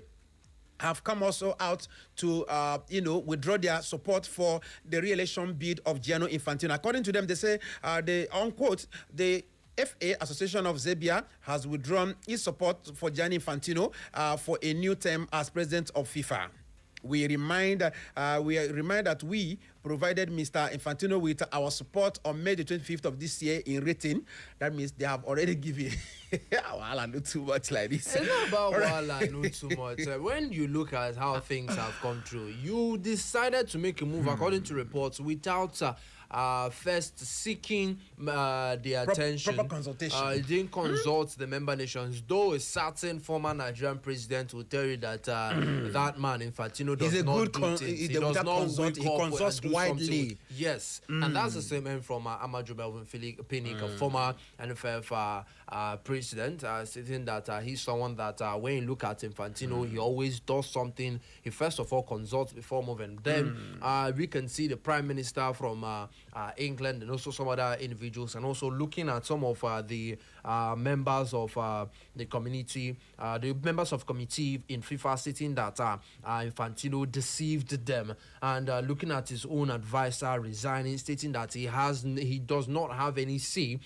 have come also out to, withdraw their support for the re-election bid of Gianni Infantino. According to them, they say, unquote, the FA Association of Serbia has withdrawn its support for Gianni Infantino for a new term as president of FIFA. We remind that we provided Mr. Infantino with our support on May the 25th of this year in written. That means they have already given. Well, I know too much like this. It's not about well, I know too much. When you look at how things have come through, you decided to make a move according to reports without first seeking the attention. Proper consultation. It didn't consult the member nations, though a certain former Nigerian president will tell you that that man, Infantino, does not do things. He does not wake up consults and do widely. something. Yes, and that's the same end from Amadou Belvin Pinnick, a former NFF president, stating that he's someone that when you look at Infantino, he always does something. He first of all consults before moving. Then we can see the prime minister from England and also some other individuals, and also looking at some of the members of the community, the members of committee in FIFA, stating that Infantino deceived them, and looking at his own advisor resigning, stating that he does not have any say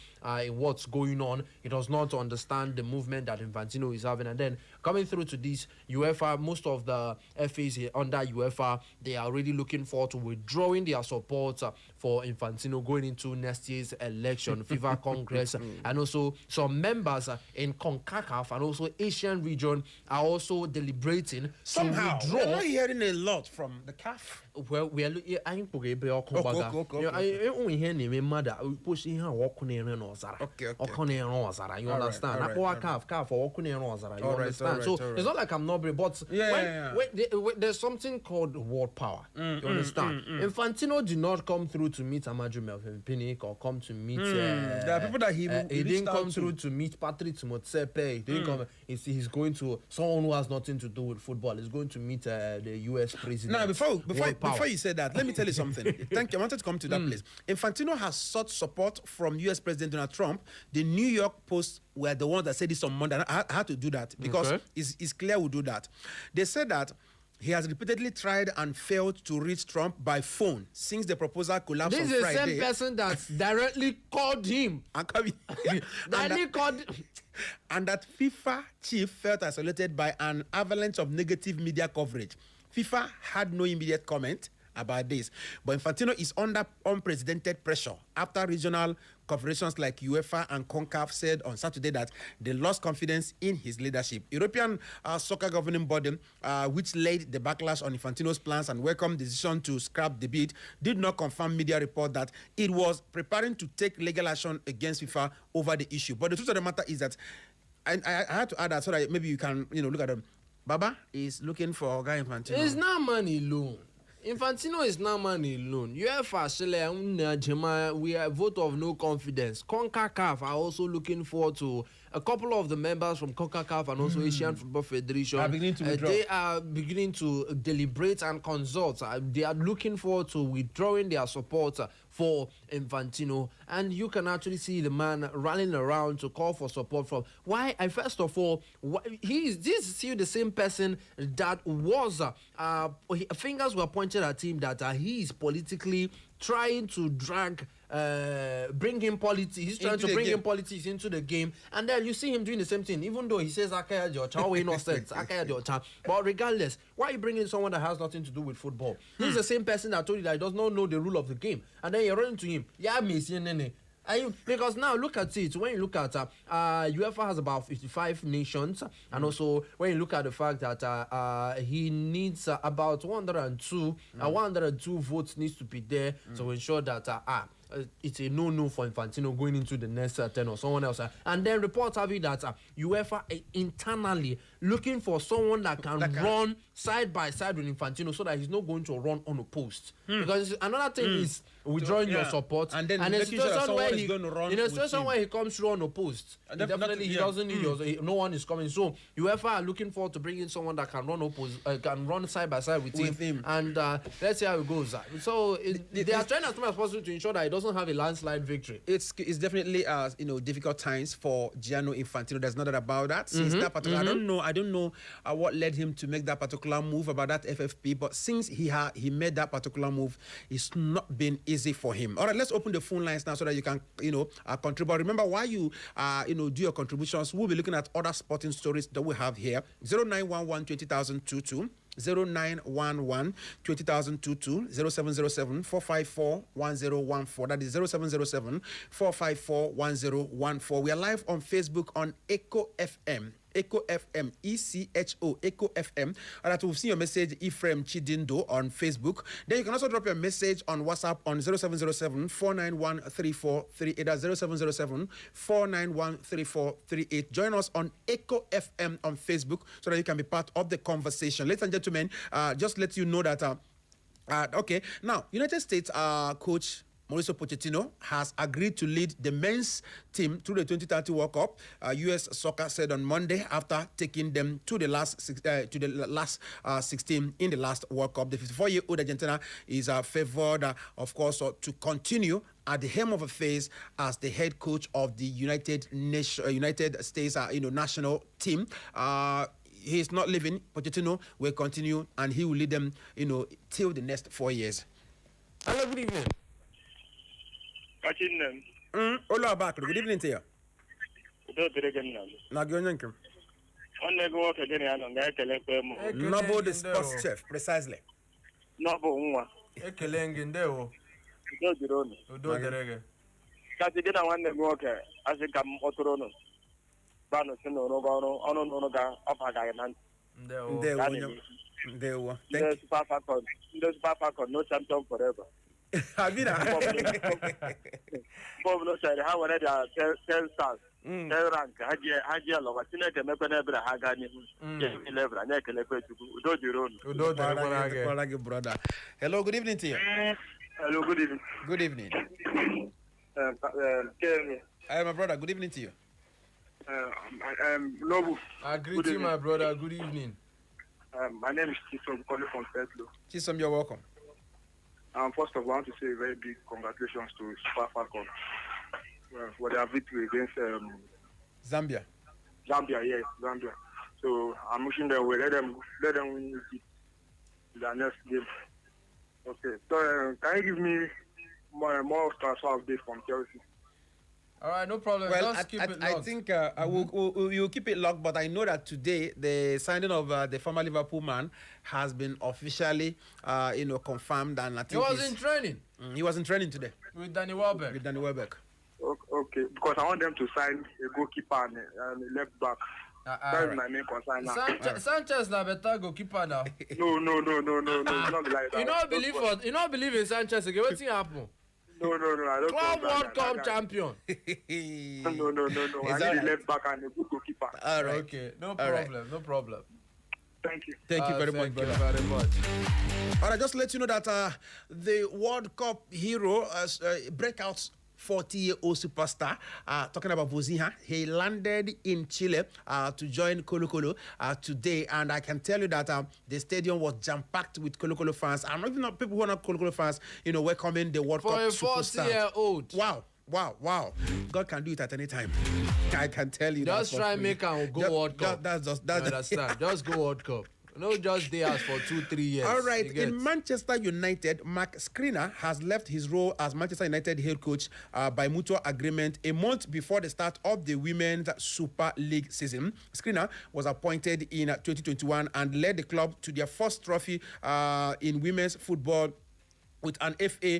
in what's going on. He does not understand the movement that Infantino is having. And then coming through to this, UEFA, most of the FAs under UEFA, they are really looking forward to withdrawing their support for Infantino going into next year's election, FIFA Congress, and also some members in CONCACAF and also Asian region are also deliberating somehow. To withdraw. We're not hearing a lot from the CAF. Well, we are looking. I ain't okay. I only hear me mother pushing her walking in and Okay. You understand? You understand? So it's not like I'm not brave, but there's something called world power. You understand? Infantino did not come through to meet Amadou Melvin Pinnick or come to meet. There are people that he didn't come through to meet Patrick Motsepe. He didn't come. He's going to someone who has nothing to do with football. He's going to meet the U.S. president. Now, before you say that, let me tell you something. Thank you. I wanted to come to that place. Infantino has sought support from U.S. President Donald Trump. The New York Post were the ones that said this on Monday. I had to do that because it's clear we do that. They said that he has repeatedly tried and failed to reach Trump by phone since the proposal collapsed on Friday. This is the same person that directly called him. And that FIFA chief felt isolated by an avalanche of negative media coverage. FIFA had no immediate comment about this, but Infantino is under unprecedented pressure after regional corporations like UEFA and CONCACAF said on Saturday that they lost confidence in his leadership. European soccer governing body, which led the backlash on Infantino's plans and welcomed the decision to scrap the bid, did not confirm media report that it was preparing to take legal action against FIFA over the issue. But the truth of the matter is that, I had to add that so that maybe you can look at them. Baba is looking for Guy Infantino. It's not money alone. Infantino is not money alone. UEFA, we have vote of no confidence. CONCACAF are also looking forward to a couple of the members from CONCACAF and also Asian Football Federation are beginning to withdraw. They are beginning to deliberate and consult. They are looking forward to withdrawing their support for Infantino, and you can actually see the man rallying around to call for support from. Why? First of all, this is still the same person that was fingers were pointed at him that he is politically trying to bring in politics. He's trying to bring in politics into the game, and then you see him doing the same thing. Even though he says "Akaya Jocha," we no sense, "Akaya Jocha," but regardless, why you bring in someone that has nothing to do with football? He's the same person that told you that he does not know the rule of the game, and then you run into him. Yeah, because now look at it. When you look at UEFA has about 55 nations, and also when you look at the fact that he needs about 102 votes needs to be there to ensure that it's a no-no for Infantino going into the next 10 or someone else. And then reports have it that UEFA internally looking for someone that can run side by side with Infantino so that he's not going to run unopposed. Because another thing is withdrawing your support, and then in a situation where he comes through unopposed, he doesn't need yours. No one is coming. So UEFA are looking forward to bring in someone that can run opposed, can run side by side with him. And let's see how it goes. So they are trying as much as possible to ensure that he doesn't have a landslide victory. It's definitely difficult times for Gianni Infantino. There's no doubt about that. Since that particular, I don't know what led him to make that particular move about that FFP. But since he made that particular move, it's not been easy for him. All right, let's open the phone lines now so that you can contribute. Remember, while you do your contributions, we'll be looking at other sporting stories that we have here. 0911 20022. 0911 20022 0707 454 1014. That is 0707 454 1014. We are live on Facebook on Echo FM. Echo FM, ECHO, Echo FM. All right, we've seen your message, Ephraim Chidindo, on Facebook. Then you can also drop your message on WhatsApp on 0707 491 3438. That's 0707 491 3438. Join us on Echo FM on Facebook so that you can be part of the conversation. Ladies and gentlemen, just let you know that, okay, now, United States coach Mauricio Pochettino has agreed to lead the men's team through the 2030 World Cup. U.S. Soccer said on Monday after taking them to the last 16 in the last World Cup. The 54-year-old Argentina is favored, of course, to continue at the helm of affairs as the head coach of the United States national team. He's not leaving. Pochettino will continue, and he will lead them, till the next 4 years. Hello, good evening. Hola, Bakr. Good evening to you. Nobo the sports chef, precisely. Nobo nwa. Ekelenge ndeo. Udo derege. Kasi gina wanne nwoke asika motorono. Bano sino no ga apaga nan. Ndeo. The Super Falcon, no champion forever. Abina. Bob no said how were there 10 stars. 10 rank. Haji Alowa. Tineke mekone bra hagani. 11. Anyeke lekwetu. Udo dironu. Brother. Hello, good evening to you. Hello, good evening. Good evening. Hi, my brother. Good evening to you. Nobu. I greet you, my brother. Good evening. My name is Chisom, calling from Petlo. Chisom, you're welcome. First of all, I want to say a very big congratulations to Super Falcon for their victory against Zambia. Yes, Zambia. So I'm wishing them well. Let them win the next game. Okay. So can you give me more transfer updates from Chelsea? All right, no problem. Well, keep it locked. I think we'll keep it locked, but I know that today the signing of the former Liverpool man has been officially, confirmed, and I think he was in training. He was in training today with Danny Welbeck. Okay, because I want them to sign a goalkeeper and a left back. That's my main concern now. Sanchez na better goalkeeper now. No. Not like that. You not believe in Sanchez again? What's happen? No, I don't. Club World Cup champion. No. I need a left back and a good goalkeeper. All right. Okay, no problem. Thank you. Thank you very much. Very much. All right, just let you know that the World Cup hero breakouts 40-year-old superstar. Talking about Vozinha, he landed in Chile to join Colo-Colo today, and I can tell you that the stadium was jam-packed with Colo-Colo fans. I'm not even not people who are not Colo-Colo fans, welcoming the World Cup superstar. For a 40-year-old. Wow. God can do it at any time. I can tell you just that. Just try and make a go World Cup. That's understand. Just go World Cup. No, just there for 2-3 years. All right. In Manchester United, Mark Skriniar has left his role as Manchester United head coach by mutual agreement a month before the start of the Women's Super League season. Skriniar was appointed in 2021 and led the club to their first trophy in women's football with an FA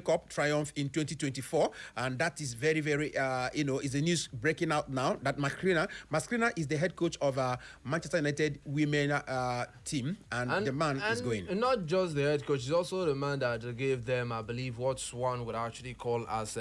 Cup triumph in 2024, and that is very, very, is the news breaking out now that Mark Skriniar is the head coach of Manchester United women team, and the man is going. And not just the head coach, he's also the man that gave them, I believe, what one would actually call as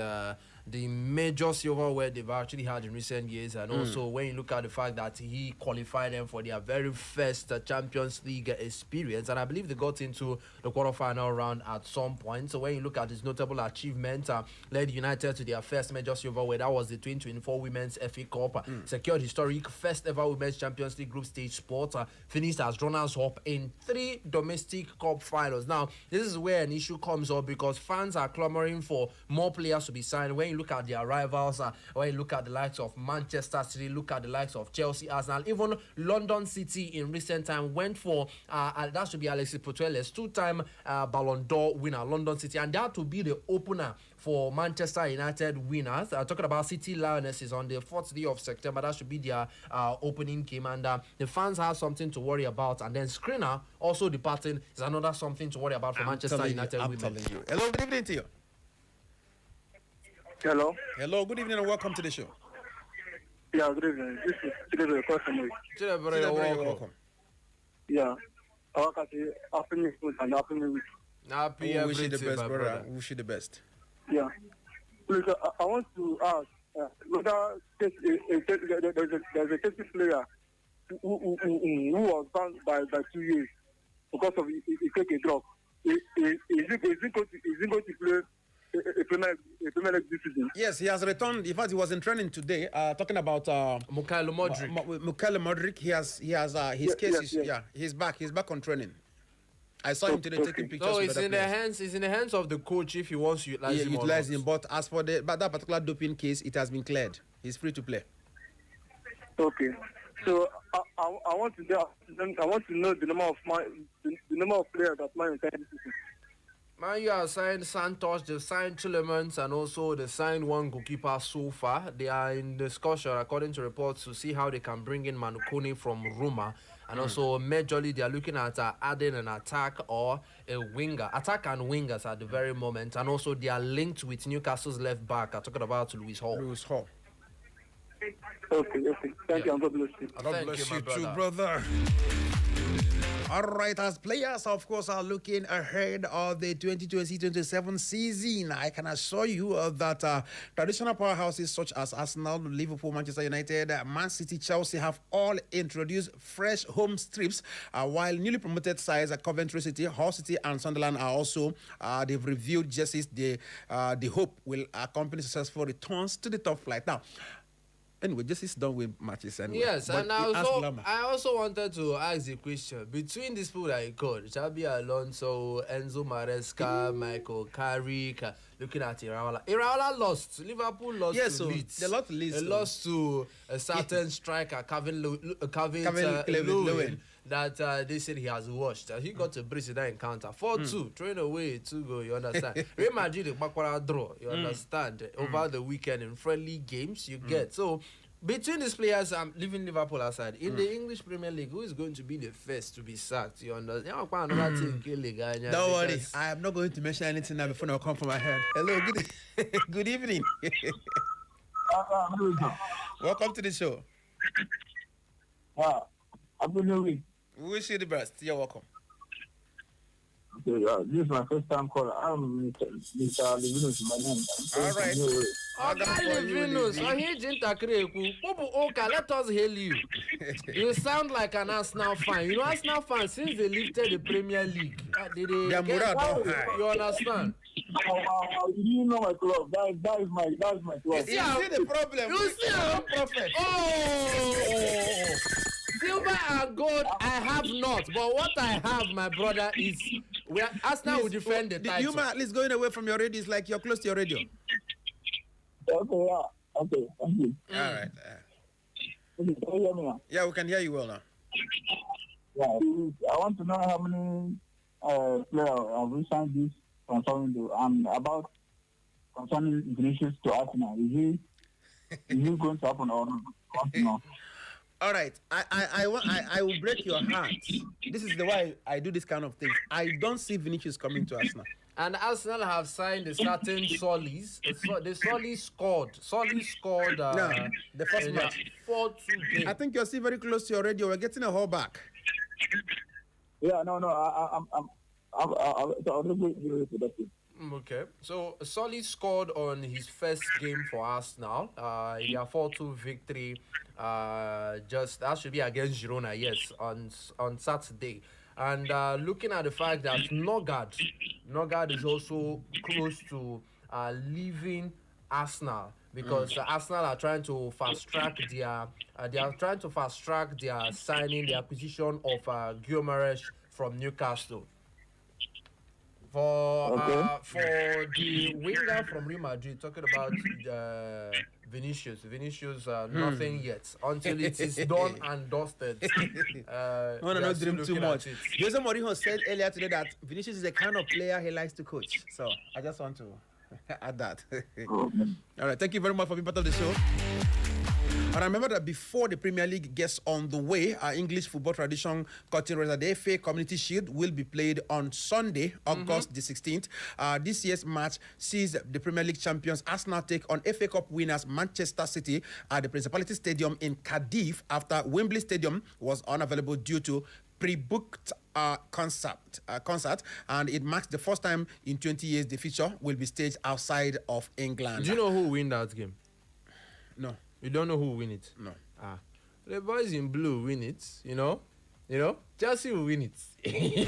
the major silverware they've actually had in recent years, and also when you look at the fact that he qualified them for their very first Champions League experience, and I believe they got into the quarterfinal round at some point. So when you look at his notable achievement, led United to their first major silverware, that was the 2024 Women's FA Cup, secured historic first ever Women's Champions League group stage spot, finished as runners-up in 3 domestic cup finals. Now, this is where an issue comes up because fans are clamoring for more players to be signed. When you look at their rivals, when you look at the likes of Manchester City, look at the likes of Chelsea, Arsenal, even London City in recent time went for, that should be Alexis Putellas, 2-time Ballon d'Or winner, London City, and that will be the opener for Manchester United winners. Talking about City Lionesses on the 4th day of September, that should be their opening game, and the fans have something to worry about. And then Skriniar also departing is another something to worry about for Manchester United women. Telling you. Hello, good evening to you. Hello, good evening and welcome to the show. Yeah, good evening. This is Tigress question. You're welcome. Yeah. Happy New Year and Happy New Week. Happy wish you the best, my brother. Wish you the best. Yeah. Please, I want to ask whether there's a Chelsea player who was banned by 2 years because of he take a drop. Is he going to play a Premier League this season? Yes, he has returned. In fact, he was in training today. Talking about Mykhailo Mudryk. He has his case. He's back. He's back on training. I saw him today taking pictures. So it's in the hands of the coach if he wants to utilize him. But as for that particular doping case, it has been cleared. He's free to play. Okay. So I want to know the number of players that Man United this season. Man, you have signed Santos, they've signed Tillemans, and also they signed one goalkeeper so far. They are in discussion, according to reports, to see how they can bring in Manukuni from Roma. And also, majorly, they are looking at adding an attack or a winger. Attack and wingers at the very moment. And also, they are linked with Newcastle's left back. I'm talking about Lewis Hall. Okay. Thank you, and God bless you. God bless you too, brother. All right, as players, of course, are looking ahead of the 2020-27 season, I can assure you that traditional powerhouses such as Arsenal, Liverpool, Manchester United, Man City, Chelsea have all introduced fresh home strips, while newly promoted sides Coventry City, Hull City, and Sunderland are also, they've reviewed jerseys the hope will accompany successful returns to the top flight. Now, anyway, just is done with matches anyway. Yes, but and I also wanted to ask the question between these people that you called, Xabi Alonso, Enzo Maresca, Michael Carrick, looking at Iraola. Iraola lost. Liverpool lost to Leeds. They lost to Leeds. They lost to a certain striker, Calvin Lewin, that they said he has washed. He got a brace in that encounter. 4-2, throwing away 2 goals, you understand? Real Madrid, the Bakwara draw, you understand? Over the weekend in friendly games, you get. So, between these players, I'm leaving Liverpool aside. In the English Premier League, who is going to be the first to be sacked? You understand? Don't worry, I am not going to mention anything now before I come from my head. Hello, good evening. Welcome to the show. Happy New Week. We wish you the best. You're welcome. Okay, this is my first time call. I'm Mr. Livinus, my name. All right. Livinus, let us hail you. You sound like an Arsenal fan. You know, Arsenal fans, since they lifted the Premier League, you understand? You know my club. That's my club. You see the problem. You see I'm prophet. Oh, silver and gold I have not, but what I have, my brother, is where Arsenal will defend the title. You man, at least going away from your radio is like you're close to your radio. Okay, yeah. Okay, thank you. All right. Okay, can you hear me now? Yeah, we can hear you well now. Yeah, I want to know how many players have we signed this concerning about concerning Vinicius to Arsenal. Is it going to happen or not? All right. I will break your heart. This is the why I do this kind of thing. I don't see Vinicius coming to Arsenal. And Arsenal have signed a certain Solis. The Solis scored. The first match. 4-2 game. I think you're still very close to your radio. We're getting a hold back. Yeah, no. I'm Okay. So Solis scored on his first game for Arsenal. In their 4-2 victory. That should be against Girona, yes, on Saturday. And looking at the fact that Nogard is also close to leaving Arsenal because Arsenal are trying to fast track their signing, the acquisition of Guimaraes from Newcastle. For the winger from Real Madrid, talking about Vinicius, nothing yet until it is done and dusted. No, not dream too much. Jose Mourinho said earlier today that Vinicius is the kind of player he likes to coach. So I just want to add that. All right, thank you very much for being part of the show. And remember that before the Premier League gets on the way, our English football tradition continues. The FA Community Shield will be played on Sunday, August the 16th. This year's match sees the Premier League champions Arsenal take on FA Cup winners Manchester City at the Principality Stadium in Cardiff after Wembley Stadium was unavailable due to pre-booked concert, and it marks the first time in 20 years the feature will be staged outside of England. Do you know who win that game? No. You don't know who win it? No. The boys in blue win it, you know? Chelsea will win it. You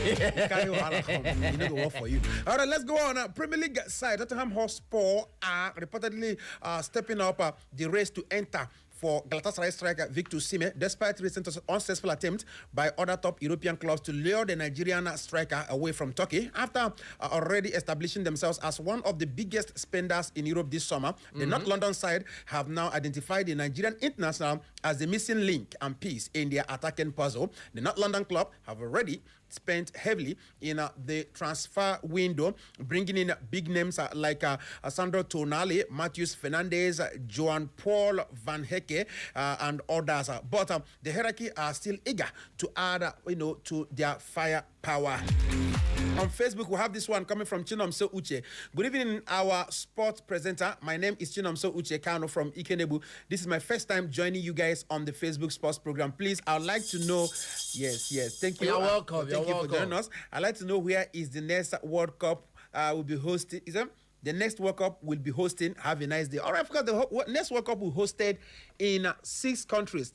know the work for you. All right, let's go on. Premier League side, Tottenham Hotspur are reportedly stepping up the race to enter for Galatasaray striker Victor Osimhen, despite recent unsuccessful attempt by other top European clubs to lure the Nigerian striker away from Turkey. After already establishing themselves as one of the biggest spenders in Europe this summer, the North London side have now identified the Nigerian international as the missing link and piece in their attacking puzzle. The North London club have already spent heavily in the transfer window, bringing in big names like Sandro Tonali, Matheus Fernandes, Joan Paul Van Hecke, and others. But the hierarchy are still eager to add, to their firepower. On Facebook, we have this one coming from Chinomso Uche. Good evening, our sports presenter. My name is Chinomso Uche Kano from Ikenebu. This is my first time joining you guys on the Facebook sports program. Please, I would like to know. Yes. Thank you. You're welcome. Thank you for joining us. I'd like to know where is the next World Cup will be hosted. Is it? The next World Cup will be hosting. Have a nice day. All right, I forgot the next World Cup will be hosted in 6 countries.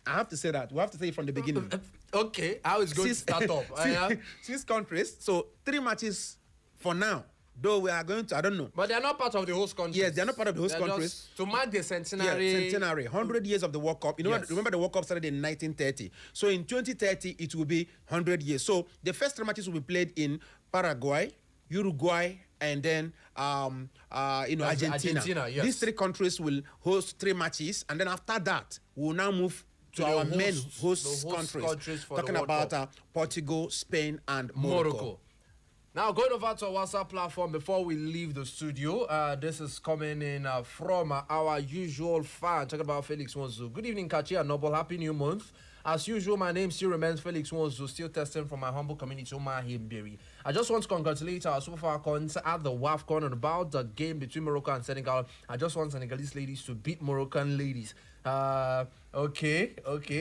I have to say that. We have to say it from the beginning. Okay, how is going to start up? 6 countries. So 3 matches for now. Though we are going to, I don't know. But they are not part of the host countries. Yes, they are not part of the host countries. Just to mark the centenary. Yeah, centenary. 100 years of the World Cup. Remember the World Cup started in 1930. So in 2030, it will be 100 years. So the first 3 matches will be played in Paraguay, Uruguay, and then Argentina. Yes. These 3 countries will host 3 matches, and then after that, we'll now move to our main host countries. Talking about Portugal, Spain, and Morocco. Now, going over to our WhatsApp platform before we leave the studio, this is coming in from our usual fan, talking about Felix Wonzu. Good evening, Kachi and Noble. Happy New Month. As usual, my name still remains Felix Wonzu, still testing from my humble community, Omar Himberry. I just want to congratulate our Super Falcons at the WAFCON and about the game between Morocco and Senegal. I just want Senegalese ladies to beat Moroccan ladies. Okay.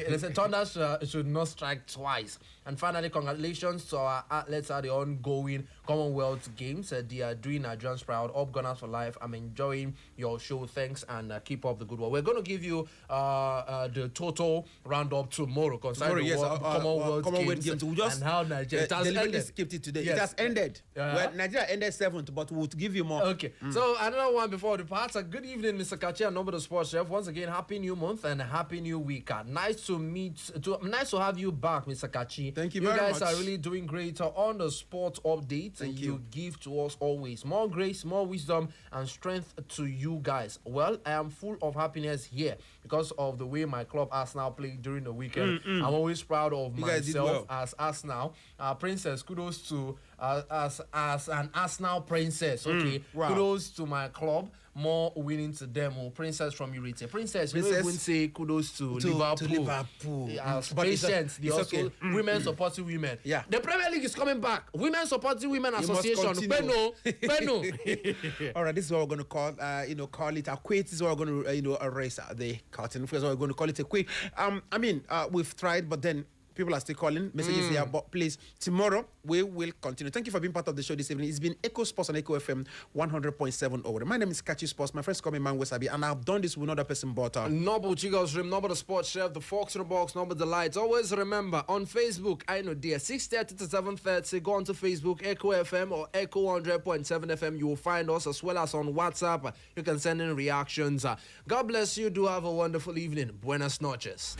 They said Thunder should not strike twice. And finally, congratulations to our athletes at the ongoing Commonwealth Games. They are doing Nigerians proud. Up Gunners for life. I'm enjoying your show. Thanks, and keep up the good work. We're going to give you the total roundup tomorrow concerning the Commonwealth Games and how Nigeria has ended. Skipped it today. Yes. It has ended. Well, Nigeria ended 7th, but we'll give you more. Okay. So another one before the parts. Good evening, Mr. Kachi and number the sports chef. Once again, happy new month and happy new week. Nice to have you back, Mr. Kachi. Thank you very much. You guys are really doing great on the sports updates. Thank you. Give to us always. More grace, more wisdom, and strength to you guys. Well, I am full of happiness here because of the way my club Arsenal played during the weekend. I'm always proud of myself as Arsenal. Princess, kudos to as an Arsenal princess. Okay, kudos to my club. More winning to them. Princess from Urete. Princess, we don't even say kudos to Liverpool. Patience. The also women supporting women. Yeah. The Premier League is coming back. Women supporting women association. Beno. All right, this is what we're going to call. Call it a quit. This is what we're going to erase the curtain. First, we're going to call it a quit. We've tried, but then people are still calling messages here, but please, tomorrow we will continue. Thank you for being part of the show this evening. It's been Echo Sports on Echo FM 100.7 over. My name is Kachi Sports. My friends call me Man Wesabi, and I've done this with another person, but Noble Chigo's Rim, Noble the Sports Chef, the Fox in the Box, Noble the Lights. Always remember, on Facebook, I know dear, 6:30 to 7:30, go onto Facebook, Echo FM or Echo 100.7 FM. You will find us, as well as on WhatsApp. You can send in reactions. God bless you. Do have a wonderful evening. Buenas noches.